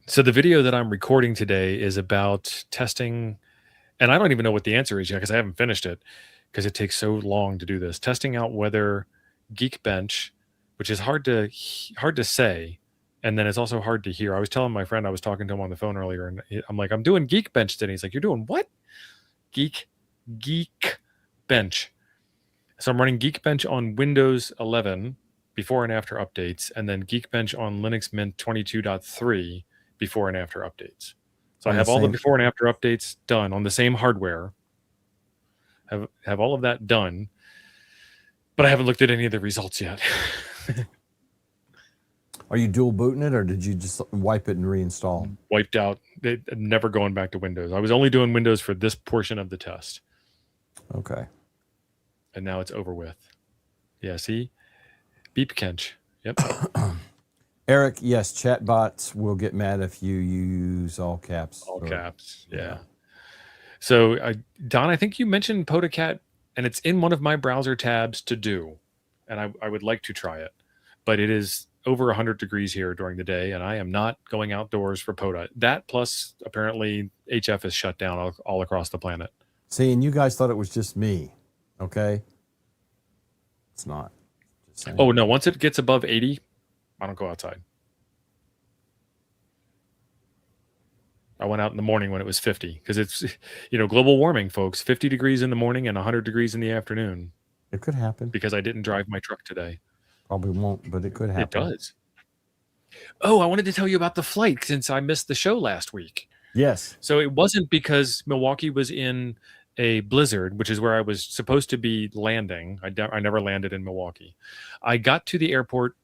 B: So the video that I'm recording today is about testing, and I don't even know what the answer is yet because I haven't finished it because it takes so long to do this. Testing out whether Geekbench, which is hard to say, and then it's also hard to hear. I was telling my friend, I was talking to him on the phone earlier, and I'm like, I'm doing Geekbench today. He's like, you're doing what? Geekbench. So I'm running Geekbench on Windows 11 before and after updates, and then Geekbench on Linux Mint 22.3 before and after updates. So I have all the before and after updates done on the same hardware. Have all of that done, but I haven't looked at any of the results yet.
A: Are you dual booting it, or did you just wipe it and reinstall?
B: Wiped out. Never going back to Windows. I was only doing Windows for this portion of the test.
A: Okay.
B: And now it's over with. Yeah, see? Beep Kench. Yep.
A: Eric, yes, chatbots will get mad if you use all caps.
B: All
A: or-
B: caps. Yeah. So, Don, I think you mentioned PotaCat, and it's in one of my browser tabs to do. And I would like to try it. But it is over 100 degrees here during the day, and I am not going outdoors for POTA. That plus, apparently, HF is shut down all across the planet.
A: See, and you guys thought it was just me. Okay. It's not. Just saying.
B: Oh, no. Once it gets above 80, I don't go outside. I went out in the morning when it was 50 because it's, global warming, folks. 50 degrees in the morning and 100 degrees in the afternoon.
A: It could happen.
B: Because I didn't drive my truck today.
A: Probably won't, but it could happen.
B: It does. Oh, I wanted to tell you about the flight since I missed the show last week.
A: Yes.
B: So it wasn't because Milwaukee was in a blizzard, which is where I was supposed to be landing. I never landed in Milwaukee. I got to the airport.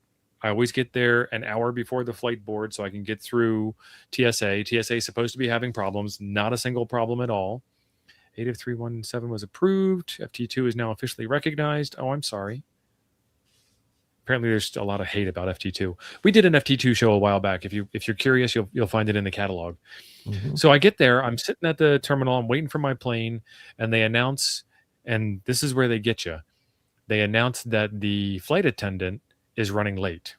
B: I always get there an hour before the flight board so I can get through TSA. TSA is supposed to be having problems. Not a single problem at all. 80317 was approved. FT2 is now officially recognized. Oh, I'm sorry. Apparently, there's a lot of hate about FT2. We did an FT2 show a while back. If you're curious, you'll find it in the catalog. Mm-hmm. So I get there. I'm sitting at the terminal. I'm waiting for my plane, and they announce, and this is where they get you. They announce that the flight attendant is running late.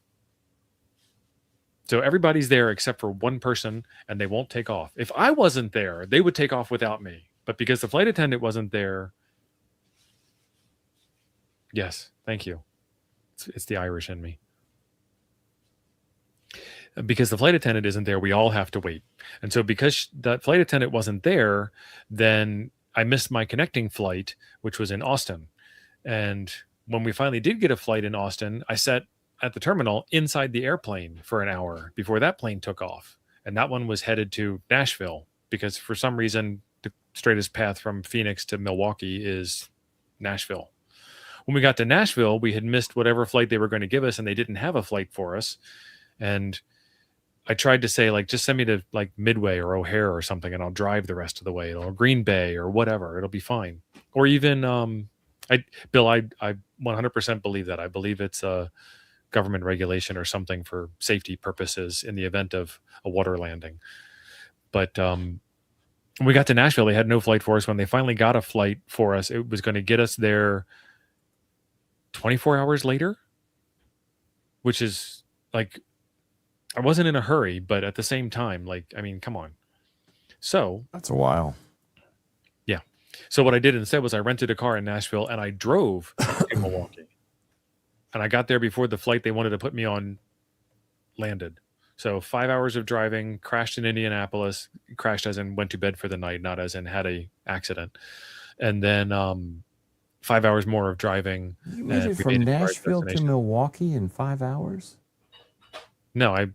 B: So everybody's there except for one person, and they won't take off. If I wasn't there, they would take off without me. But because the flight attendant wasn't there, yes, thank you. It's the Irish in me. Because the flight attendant isn't there, we all have to wait. And so because that flight attendant wasn't there, then I missed my connecting flight, which was in Austin. And when we finally did get a flight in Austin, I sat at the terminal inside the airplane for an hour before that plane took off. And that one was headed to Nashville because for some reason, the straightest path from Phoenix to Milwaukee is Nashville. When we got to Nashville, we had missed whatever flight they were going to give us, and they didn't have a flight for us. And I tried to say, just send me to Midway or O'Hare or something, and I'll drive the rest of the way, or Green Bay or whatever. It'll be fine. Or even, Bill, I 100% believe that. I believe it's a government regulation or something for safety purposes in the event of a water landing. But when we got to Nashville, they had no flight for us. When they finally got a flight for us, it was going to get us there 24 hours later, which is I wasn't in a hurry, but at the same time, come on. So
A: that's a while.
B: Yeah. So what I did instead was I rented a car in Nashville and I drove to Milwaukee. And I got there before the flight they wanted to put me on landed. So 5 hours of driving, crashed in Indianapolis, crashed as in went to bed for the night, not as in had a accident. And then 5 hours more of driving.
A: You made it from Nashville to Milwaukee in 5 hours?
B: No, I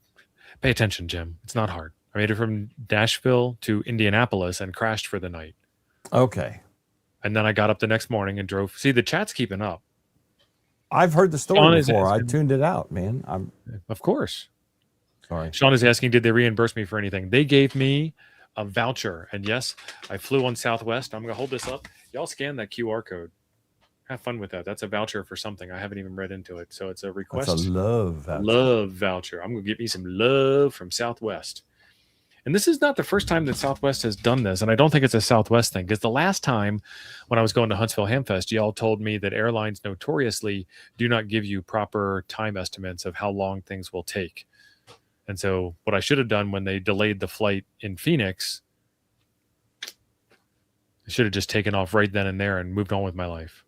B: pay attention, Jim. It's not hard. I made it from Nashville to Indianapolis and crashed for the night.
A: Okay.
B: And then I got up the next morning and drove. See, the chat's keeping up.
A: I've heard the story before. I tuned it out, man.
B: Of course.
A: Sorry.
B: Sean is asking, did they reimburse me for anything? They gave me a voucher. And yes, I flew on Southwest. I'm going to hold this up. Y'all scan that QR code. Have fun with that. That's a voucher for something. I haven't even read into it. So it's a request.
A: That's a love voucher.
B: Love voucher. I'm going to get me some love from Southwest. And this is not the first time that Southwest has done this. And I don't think it's a Southwest thing. Because the last time when I was going to Huntsville Hamfest, y'all told me that airlines notoriously do not give you proper time estimates of how long things will take. And so what I should have done when they delayed the flight in Phoenix, I should have just taken off right then and there and moved on with my life.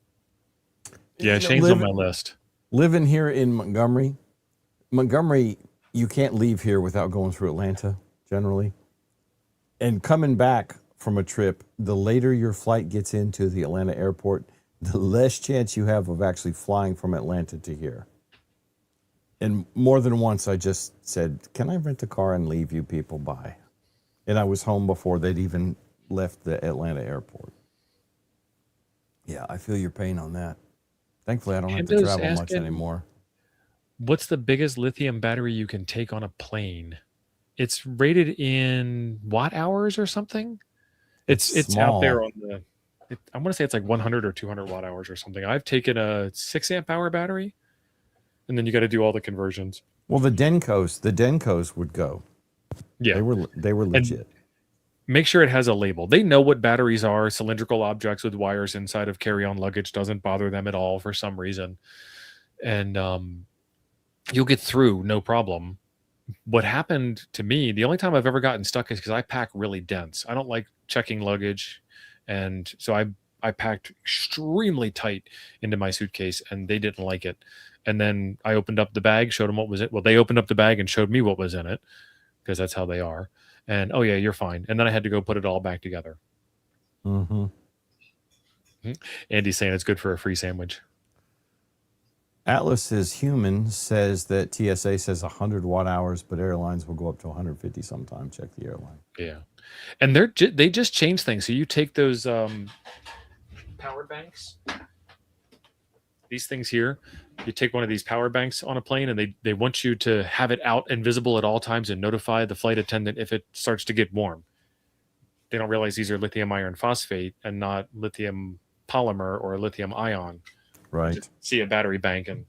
B: Yeah, Shane's on my list.
A: Living here in Montgomery, you can't leave here without going through Atlanta, generally. And coming back from a trip, the later your flight gets into the Atlanta airport, the less chance you have of actually flying from Atlanta to here. And more than once, I just said, can I rent a car and leave you people by? And I was home before they'd even left the Atlanta airport. Yeah, I feel your pain on that. Thankfully, I don't have to travel much anymore.
B: What's the biggest lithium battery you can take on a plane? It's rated in watt hours or something. It's out there on the. I want to say it's like 100 or 200 watt hours or something. I've taken a 6 amp hour battery, and then you got to do all the conversions.
A: Well, the Dencos would go.
B: Yeah,
A: They were
B: and
A: legit.
B: make sure it has a label. They know what batteries are. Cylindrical objects with wires inside of carry-on luggage doesn't bother them at all for some reason, and you'll get through no problem. What happened to me, the only time I've ever gotten stuck is because I pack really dense. I don't like checking luggage, and so I packed extremely tight into my suitcase, and they didn't like it. And then I opened up the bag, showed them what was it. Well, they opened up the bag and showed me what was in it, because that's how they are. And oh yeah, you're fine. And then I had to go put it all back together.
A: Mm-hmm.
B: Andy's saying it's good for a free sandwich.
A: Atlas is Human says that TSA says 100 watt hours, but airlines will go up to 150 sometime. Check the airline.
B: Yeah, and they just changed things. So you take those power banks, these things here. You take one of these power banks on a plane, and they want you to have it out and visible at all times and notify the flight attendant if it starts to get warm. They don't realize these are lithium iron phosphate and not lithium polymer or lithium ion.
A: Right.
B: Just see a battery bank, and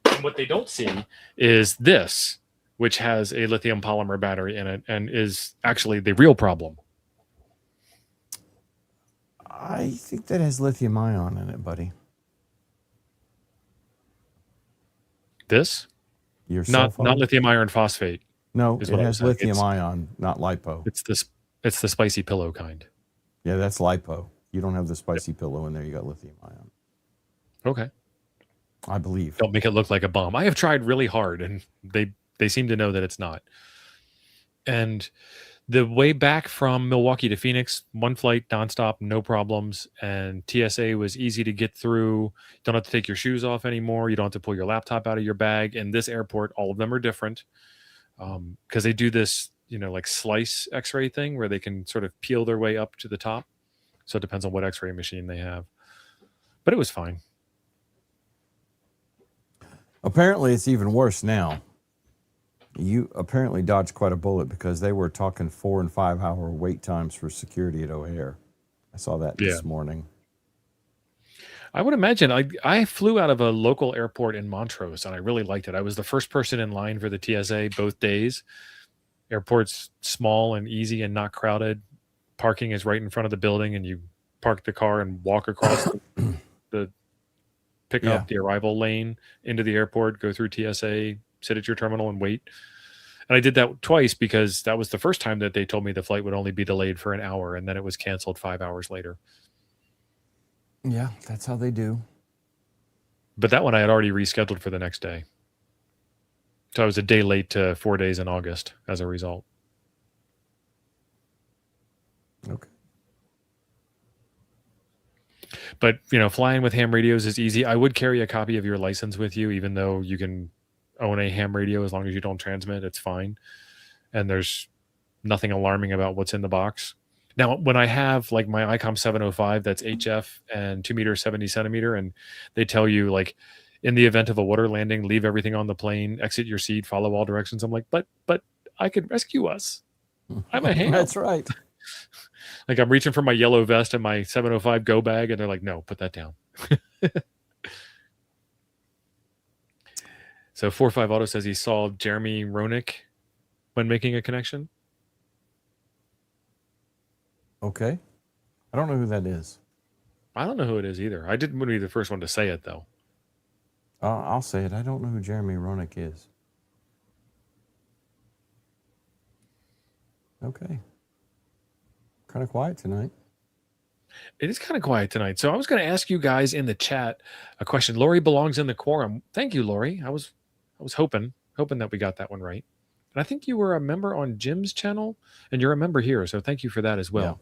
B: and what they don't see is this, which has a lithium polymer battery in it and is actually the real problem.
A: I think that has lithium ion in it, buddy.
B: This?
A: Your cell phone?
B: Not lithium iron phosphate.
A: No, it has lithium ion, not lipo.
B: It's the spicy pillow kind.
A: Yeah, that's lipo. You don't have the spicy pillow in there. You got lithium ion.
B: Okay.
A: I believe.
B: Don't make it look like a bomb. I have tried really hard, and they seem to know that it's not. And the way back from Milwaukee to Phoenix, one flight nonstop, no problems, and TSA was easy to get through. You don't have to take your shoes off anymore. You don't have to pull your laptop out of your bag. And this airport, all of them are different, because they do this, like slice X-ray thing where they can sort of peel their way up to the top. So it depends on what X-ray machine they have. But it was fine.
A: Apparently, it's even worse now. You apparently dodged quite a bullet, because they were talking 4 and 5 hour wait times for security at O'Hare. I saw that this morning.
B: I would imagine. I flew out of a local airport in Montrose, and I really liked it. I was the first person in line for the TSA both days. Airport's small and easy and not crowded. Parking is right in front of the building, and you park the car and walk across the pick up the arrival lane into the airport, go through TSA, sit at your terminal and wait. And I did that twice, because that was the first time that they told me the flight would only be delayed for an hour, and then it was canceled 5 hours later.
A: Yeah, that's how they do.
B: But that one I had already rescheduled for the next day. So I was a day late to 4 days in August as a result.
A: Okay.
B: But, flying with ham radios is easy. I would carry a copy of your license with you, even though you can own a ham radio as long as you don't transmit. It's fine. And there's nothing alarming about what's in the box. Now, when I have like my ICOM 705, that's HF and 2 meter, 70 centimeter, and they tell you, like, in the event of a water landing, leave everything on the plane, exit your seat, follow all directions. I'm like, but I could rescue us. I'm a ham.
A: That's right.
B: Like, I'm reaching for my yellow vest and my 705 go bag, and they're like, no, put that down. So 45 Auto says he saw Jeremy Roenick when making a connection.
A: Okay. I don't know who that is.
B: I don't know who it is either. I didn't want to be the first one to say it, though.
A: I'll say it. I don't know who Jeremy Roenick is. Okay. Kind of quiet tonight.
B: It is kind of quiet tonight. So I was going to ask you guys in the chat a question. Lori belongs in the quorum. Thank you, Lori. I was hoping that we got that one right. And I think you were a member on Jim's channel, and you're a member here. So thank you for that as well.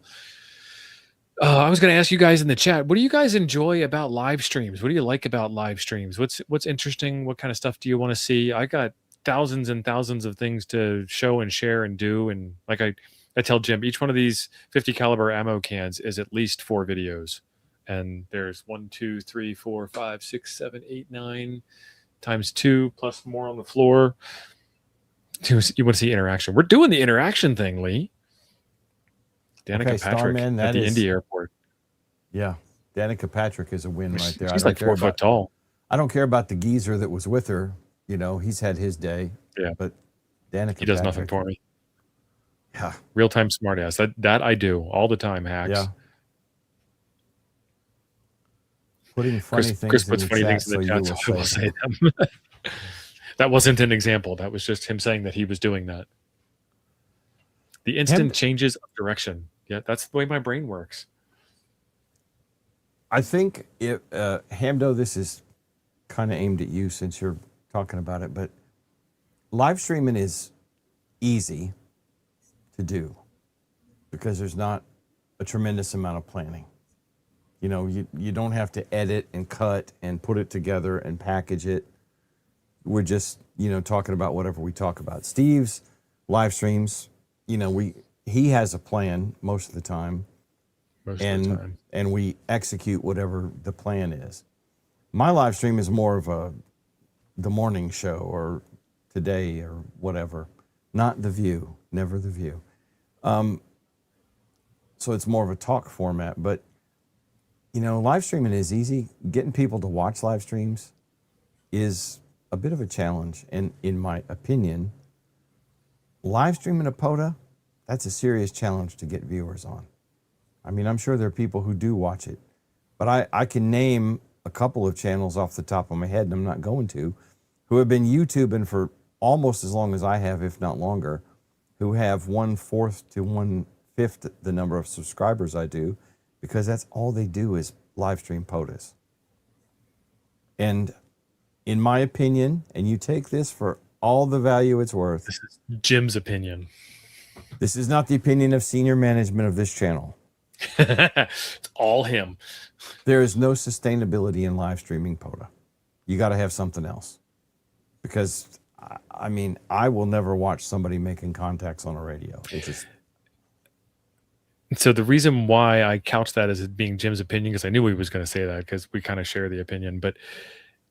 B: Yeah. I was going to ask you guys in the chat, what do you guys enjoy about live streams? What do you like about live streams? What's interesting? What kind of stuff do you want to see? I got thousands and thousands of things to show and share and do. And like I tell Jim, each one of these 50 caliber ammo cans is at least 4 videos. And there's 1, 2, 3, 4, 5, 6, 7, 8, 9 times 2 plus more on the floor. You want to see interaction. We're doing the interaction thing, Lee. Danica
A: Okay,
B: Patrick
A: Starman,
B: at
A: that
B: the
A: is,
B: Indy airport.
A: yeah. Danica Patrick is a win right there.
B: She's like 4 foot tall.
A: I don't care about the geezer that was with her. You know, he's had his day.
B: Yeah.
A: But Danica
B: He does
A: Patrick,
B: nothing for me.
A: yeah,
B: Real-time smartass. That I do all the time, Hacks.
A: yeah. Putting funny
B: Chris
A: things in
B: puts
A: the
B: funny
A: chat,
B: things in
A: so
B: the
A: you
B: chat,
A: will
B: so I will
A: say
B: say them. That wasn't an example. That was just him saying that he was doing that. The instant changes of direction. Yeah, that's the way my brain works.
A: I think Hamdo, this is kind of aimed at you since you're talking about it, but live streaming is easy to do because there's not a tremendous amount of planning. You know, you don't have to edit and cut and put it together and package it. We're just, you know, talking about whatever we talk about. Steve's live streams, you know, he has a plan most of the time.
B: Most of the time.
A: And we execute whatever the plan is. My live stream is more of the morning show or today or whatever, not The View, never The View. So it's more of a talk format, but you know, live streaming is easy. Getting people to watch live streams is a bit of a challenge. And in my opinion, live streaming a POTA, that's a serious challenge to get viewers on. I mean, I'm sure there are people who do watch it, but I can name a couple of channels off the top of my head, and I'm not going to, who have been YouTubing for almost as long as I have, if not longer, who have 1/4 to 1/5 the number of subscribers I do, because that's all they do is live stream POTUS. And in my opinion, and you take this for all the value it's worth.
B: This is Jim's opinion.
A: This is not the opinion of senior management of this channel.
B: It's all him.
A: There is no sustainability in live streaming POTA. You got to have something else. Because, I mean, I will never watch somebody making contacts on a radio. It just...
B: So the reason why I couched that as it being Jim's opinion, because I knew he was going to say that, because we kind of share the opinion, but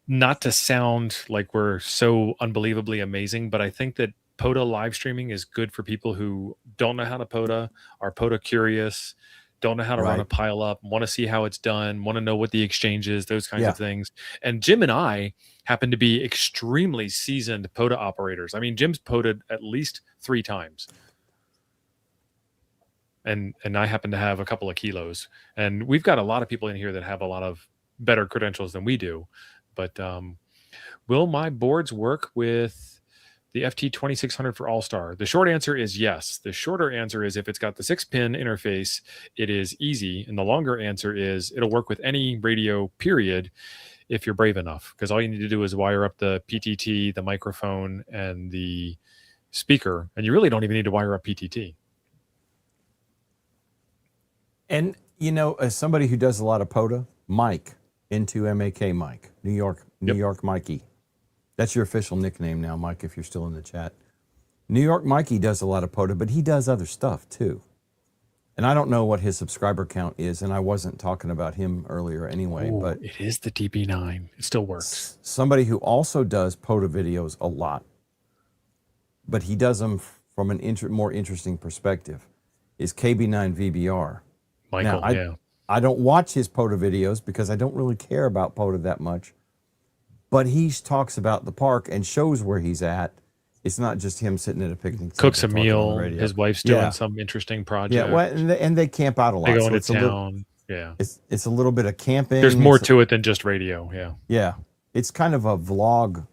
B: not to sound like we're so unbelievably amazing, but I think that POTA live streaming is good for people who don't know how to POTA, are POTA curious, don't know how to run a pile up, want to see how it's done, want to know what the exchange is, those kinds of things. And Jim and I happen to be extremely seasoned POTA operators. I mean, Jim's POTA'd at least 3 times. And I happen to have a couple of kilos. And we've got a lot of people in here that have a lot of better credentials than we do. But will my boards work with the FT2600 for All-Star? The short answer is yes. The shorter answer is if it's got the 6-pin interface, it is easy. And the longer answer is it'll work with any radio, period, if you're brave enough. Because all you need to do is wire up the PTT, the microphone, and the speaker. And you really don't even need to wire up PTT.
A: And, you know, as somebody who does a lot of POTA, Mike, into MAK Mike, New York Mikey. That's your official nickname now, Mike, if you're still in the chat. New York Mikey does a lot of POTA, but he does other stuff too. And I don't know what his subscriber count is, and I wasn't talking about him earlier anyway.
B: Ooh,
A: but
B: it is the DB9. It still works.
A: Somebody who also does POTA videos a lot, but he does them from an more interesting perspective, is KB9VBR.
B: Michael,
A: now, I don't watch his POTA videos because I don't really care about POTA that much. But he talks about the park and shows where he's at. It's not just him sitting at a picnic.
B: Cooks a meal. His wife's doing some interesting project.
A: Yeah, well, and they camp out a lot.
B: They go into town.
A: It's a little bit of camping.
B: There's more to it than just radio. Yeah.
A: Yeah. It's kind of a vlog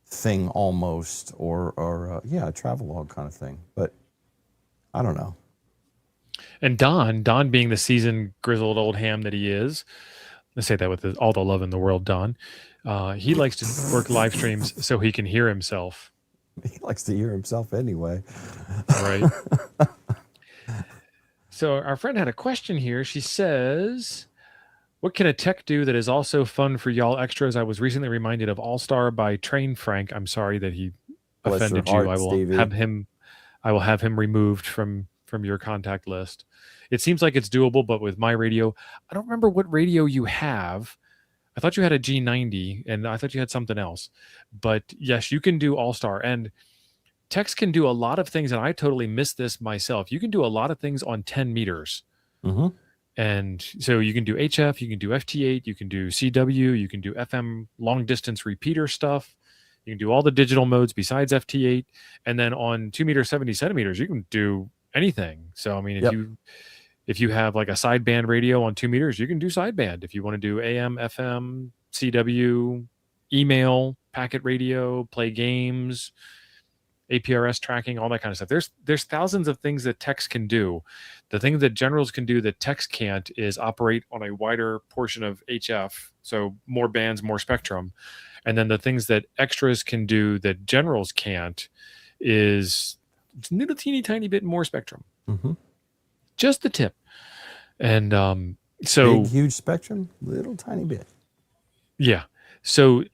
A: thing almost, or a travel log kind of thing. But I don't know.
B: And Don being the seasoned, grizzled old ham that he is, I say that with all the love in the world, Don, he likes to work live streams so he can hear himself.
A: He likes to hear himself anyway.
B: Right. So our friend had a question here. She says, what can a tech do that is also fun for y'all extras? I was recently reminded of All-Star by Train Frank. I'm sorry that he offended you. I will have him removed from your contact list. It seems like it's doable, but with my radio, I don't remember what radio you have. I thought you had a G90 and I thought you had something else, but yes, you can do All-Star. And text can do a lot of things, and I totally missed this myself. You can do a lot of things on 10 meters.
A: Mm-hmm.
B: And so you can do HF, you can do FT8, you can do CW, you can do FM long distance repeater stuff. You can do all the digital modes besides FT8. And then on 2 meters, 70 centimeters, you can do anything. So, I mean,
A: Yep.
B: if you have like a sideband radio on 2 meters, you can do sideband. If you want to do AM, FM, CW, email, packet radio, play games, APRS tracking, all that kind of stuff. There's thousands of things that text can do. The thing that generals can do that text can't is operate on a wider portion of HF, so more bands, more spectrum. And then the things that extras can do that generals can't is a little teeny tiny bit more spectrum.
A: Mm-hmm.
B: Just the tip. And so
A: big, huge spectrum, little tiny bit.
B: Yeah. So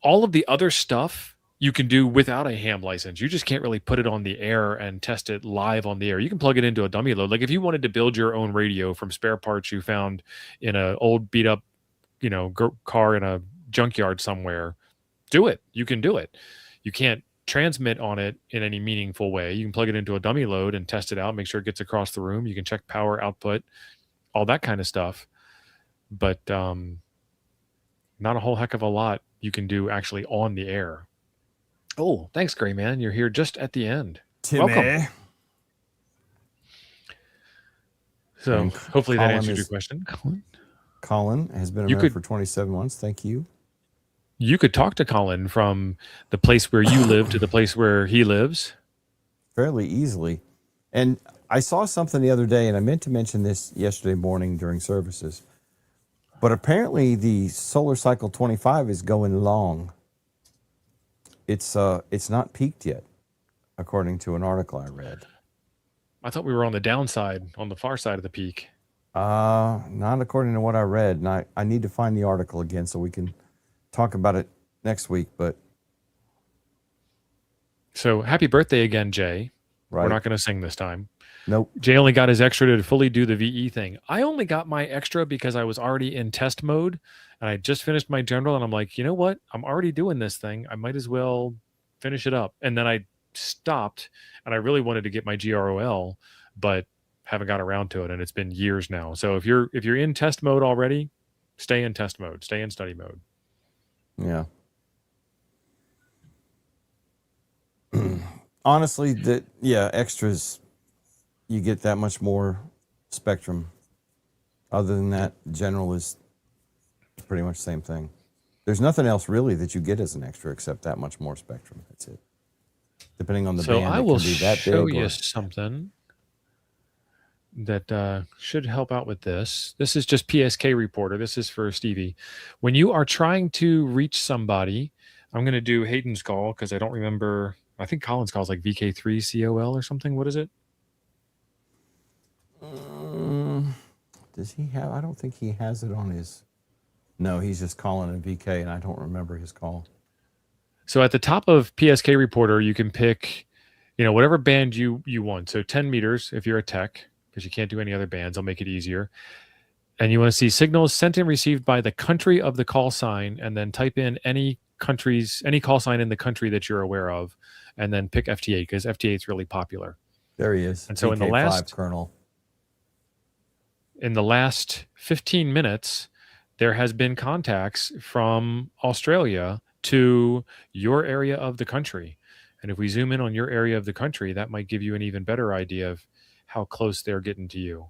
B: all of the other stuff you can do without a ham license. You just can't really put it on the air and test it live on the air. You can plug it into a dummy load. Like if you wanted to build your own radio from spare parts you found in an old beat up, car in a junkyard somewhere, do it. You can do it. You can't transmit on it in any meaningful way. You can plug it into a dummy load and test it out, make sure it gets across the room. You can check power output, all that kind of stuff. But not a whole heck of a lot you can do actually on the air. Oh, thanks, Gray Man. You're here just at the end.
A: Timmy.
B: Welcome. So
A: And
B: hopefully that
A: Colin
B: answered your
A: is-
B: question.
A: Colin has been a
B: You
A: member
B: could-
A: for 27 months. Thank you.
B: You could talk to Colin from the place where you live to the place where he lives.
A: Fairly easily. And I saw something the other day, and I meant to mention this yesterday morning during services. But apparently the solar cycle 25 is going long. It's not peaked yet, according to an article I read.
B: I thought we were on the downside, on the far side of the peak.
A: Not according to what I read. And I need to find the article again so we can talk about it next week. But
B: So happy birthday again, Jay.
A: right.
B: We're not going to sing this time.
A: Nope.
B: Jay only got his extra to fully do the VE thing. I only got my extra because I was already in test mode and I just finished my general and I'm like, you know what? I'm already doing this thing. I might as well finish it up. And then I stopped and I really wanted to get my GROL, but haven't got around to it. And it's been years now. So if you're in test mode already, stay in test mode, stay in study mode.
A: Yeah. Honestly, extras, you get that much more spectrum. Other than that, general is pretty much the same thing. There's nothing else really that you get as an extra except that much more spectrum. That's it. Depending on the
B: So
A: band,
B: I
A: it
B: will
A: can be that
B: show
A: big.
B: you
A: Or,
B: something that should help out with this. This is just PSK Reporter. This is for Stevie. When you are trying to reach somebody, I'm going to do Hayden's call because I don't remember. I think Colin's call is like VK3COL or something. What is it?
A: does he have? I don't think he has it on his. No, he's just calling a VK, and I don't remember his call.
B: So at the top of PSK Reporter, you can pick, whatever band you want. So 10 meters if you're a tech, because you can't do any other bands. I'll make it easier. And you want to see signals sent and received by the country of the call sign, and then type in any call sign in the country that you're aware of, and then pick FT8 because FT8 is really popular.
A: There he is.
B: And so in the
A: VK5 Colonel.
B: In the last 15 minutes, there has been contacts from Australia to your area of the country. And if we zoom in on your area of the country, that might give you an even better idea of how close they're getting to you.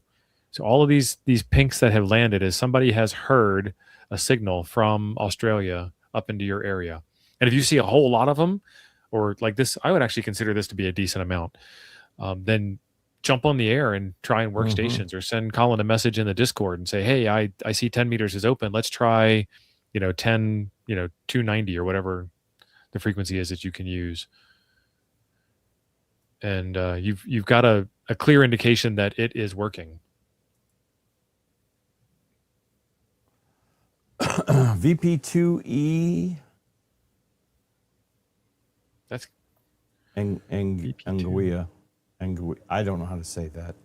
B: So all of these pinks that have landed is somebody has heard a signal from Australia up into your area. And if you see a whole lot of them, or like this, I would actually consider this to be a decent amount. Then jump on the air and try and work stations, or send Colin a message in the Discord and say, hey, I see 10 meters is open. Let's try, 10, 290 or whatever the frequency is that you can use. And you've got a clear indication that it is working.
A: VP2E.
B: That's
A: Anguilla. I don't know how to say that.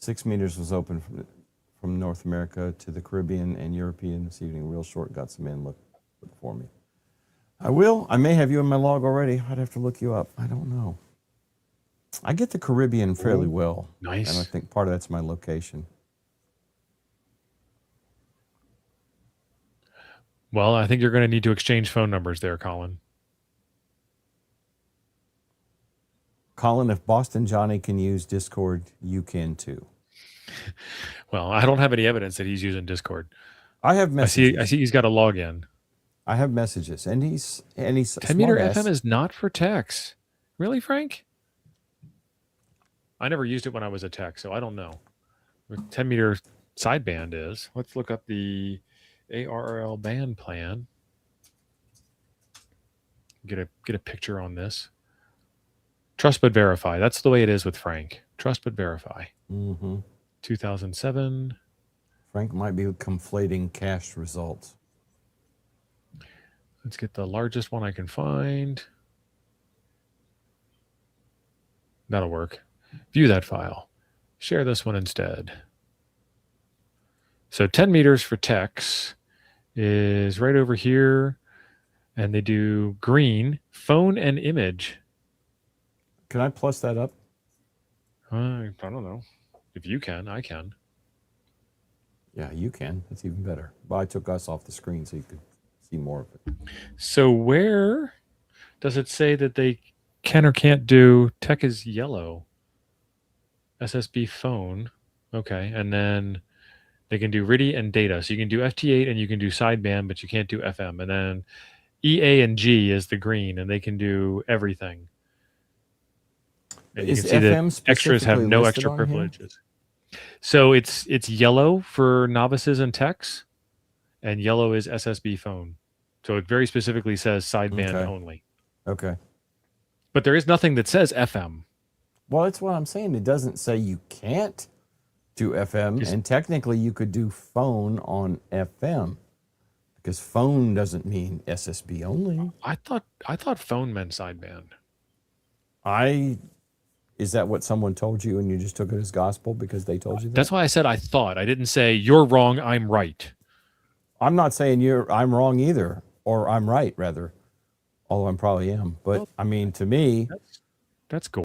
A: 6 meters was open from North America to the Caribbean and European this evening. Real short, got some in. Look for me. I will. I may have you in my log already. I'd have to look you up. I don't know. I get the Caribbean fairly well.
B: Nice.
A: And I think part of that's my location.
B: Well, I think you're going to need to exchange phone numbers there, Colin.
A: Colin, if Boston Johnny can use Discord, you can too.
B: Well, I don't have any evidence that he's using Discord.
A: I have messages.
B: I see he's got a login.
A: I have messages, and he's
B: 10 meter FM is not for techs. Really, Frank? I never used it when I was a tech, so I don't know. 10 meter sideband is. Let's look up the ARRL band plan. Get a picture on this. Trust but verify. That's the way it is with Frank. Trust but verify. 2007.
A: Frank might be conflating cached results.
B: Let's get the largest one I can find. That'll work. View that file. Share this one instead. So 10 meters for techs is right over here. And they do green, phone and image.
A: Can I plus that up?
B: I don't know. If you can, I can.
A: Yeah, you can. That's even better. But I took us off the screen so you could see more of it.
B: So where does it say that they can or can't do tech is yellow? SSB phone. Okay. And then they can do RIDI and data. So you can do FT8 and you can do sideband, but you can't do FM. And then EA and G is the green, and they can do everything. And you can see that extras have no extra privileges. So it's yellow for novices and techs, and yellow is SSB phone. So it very specifically says sideband only.
A: Okay.
B: But there is nothing that says FM.
A: Well, that's what I'm saying. It doesn't say you can't do FM, and technically you could do phone on FM, because phone doesn't mean SSB only.
B: I thought phone meant sideband.
A: Is that what someone told you and you just took it as gospel because they told you that?
B: That's why I said I thought. I didn't say you're wrong, I'm right.
A: I'm not saying I'm wrong either, or I'm right rather, although I probably am. But well, I mean, to me,
B: that's cool.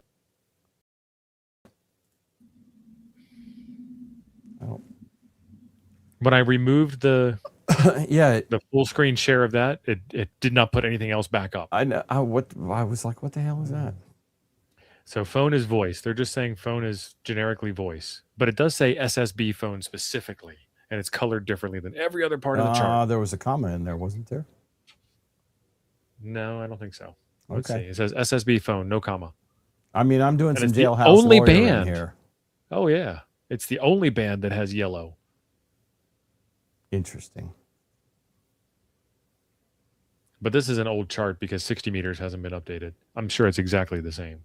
B: When I removed the the full screen share of that, it did not put anything else back up.
A: I know. I was like, what the hell is that?
B: So phone is voice. They're just saying phone is generically voice, but it does say SSB phone specifically, and it's colored differently than every other part of the chart.
A: There was a comma in there, wasn't there?
B: No, I don't think so. Let's see. It says SSB phone, no comma.
A: I mean, I'm doing some jailhouse
B: only
A: lawyering
B: band
A: here.
B: Oh yeah, it's the only band that has yellow.
A: Interesting.
B: But this is an old chart because 60 meters hasn't been updated. I'm sure it's exactly the same.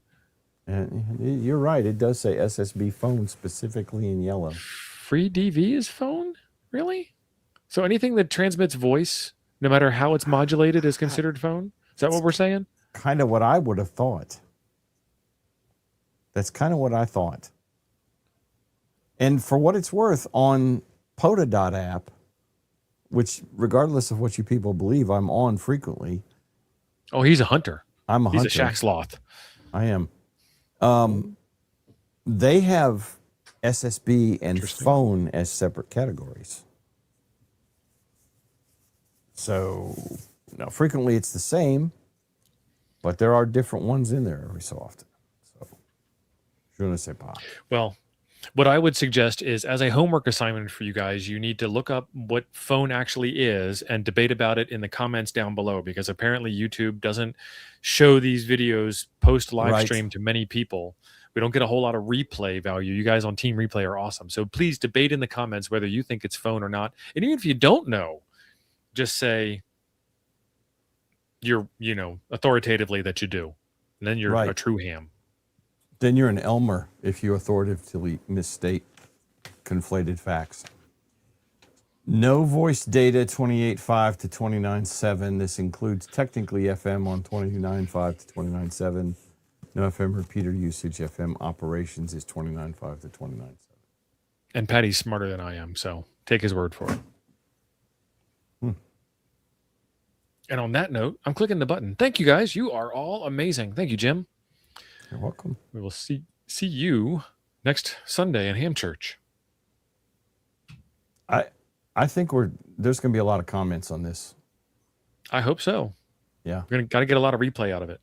A: And you're right. It does say SSB phone specifically in yellow.
B: Free DV is phone? Really? So anything that transmits voice, no matter how it's modulated, is considered phone? Is that what we're saying?
A: Kind of what I would have thought. That's kind of what I thought. And for what it's worth, on POTA app, which regardless of what you people believe, I'm on frequently.
B: Oh, he's a hunter.
A: I'm a hunter.
B: He's a shack sloth.
A: I am. They have SSB and phone as separate categories. So now frequently it's the same, but there are different ones in there every so often. So je ne sais pas.
B: Well, what I would suggest is, as a homework assignment for you guys, you need to look up what phone actually is and debate about it in the comments down below, because apparently YouTube doesn't show these videos post live stream to many people. We don't get a whole lot of replay value. You guys on Team Replay are awesome. So please debate in the comments whether you think it's phone or not. And even if you don't know, just say you're, authoritatively that you do. And then you're a true ham.
A: Then you're an Elmer if you authoritatively misstate conflated facts. No voice data 28.5 to 29.7. This includes technically FM on 29.5 to 29.7. No FM repeater usage. FM operations is 29.5 to 29.7.
B: And Patty's smarter than I am, so take his word for it. And on that note, I'm clicking the button. Thank you guys. You are all amazing. Thank you, Jim.
A: You're welcome.
B: We will see you next Sunday in Ham Church.
A: I think there's going to be a lot of comments on this.
B: I hope so.
A: Yeah.
B: We're got to get a lot of replay out of it.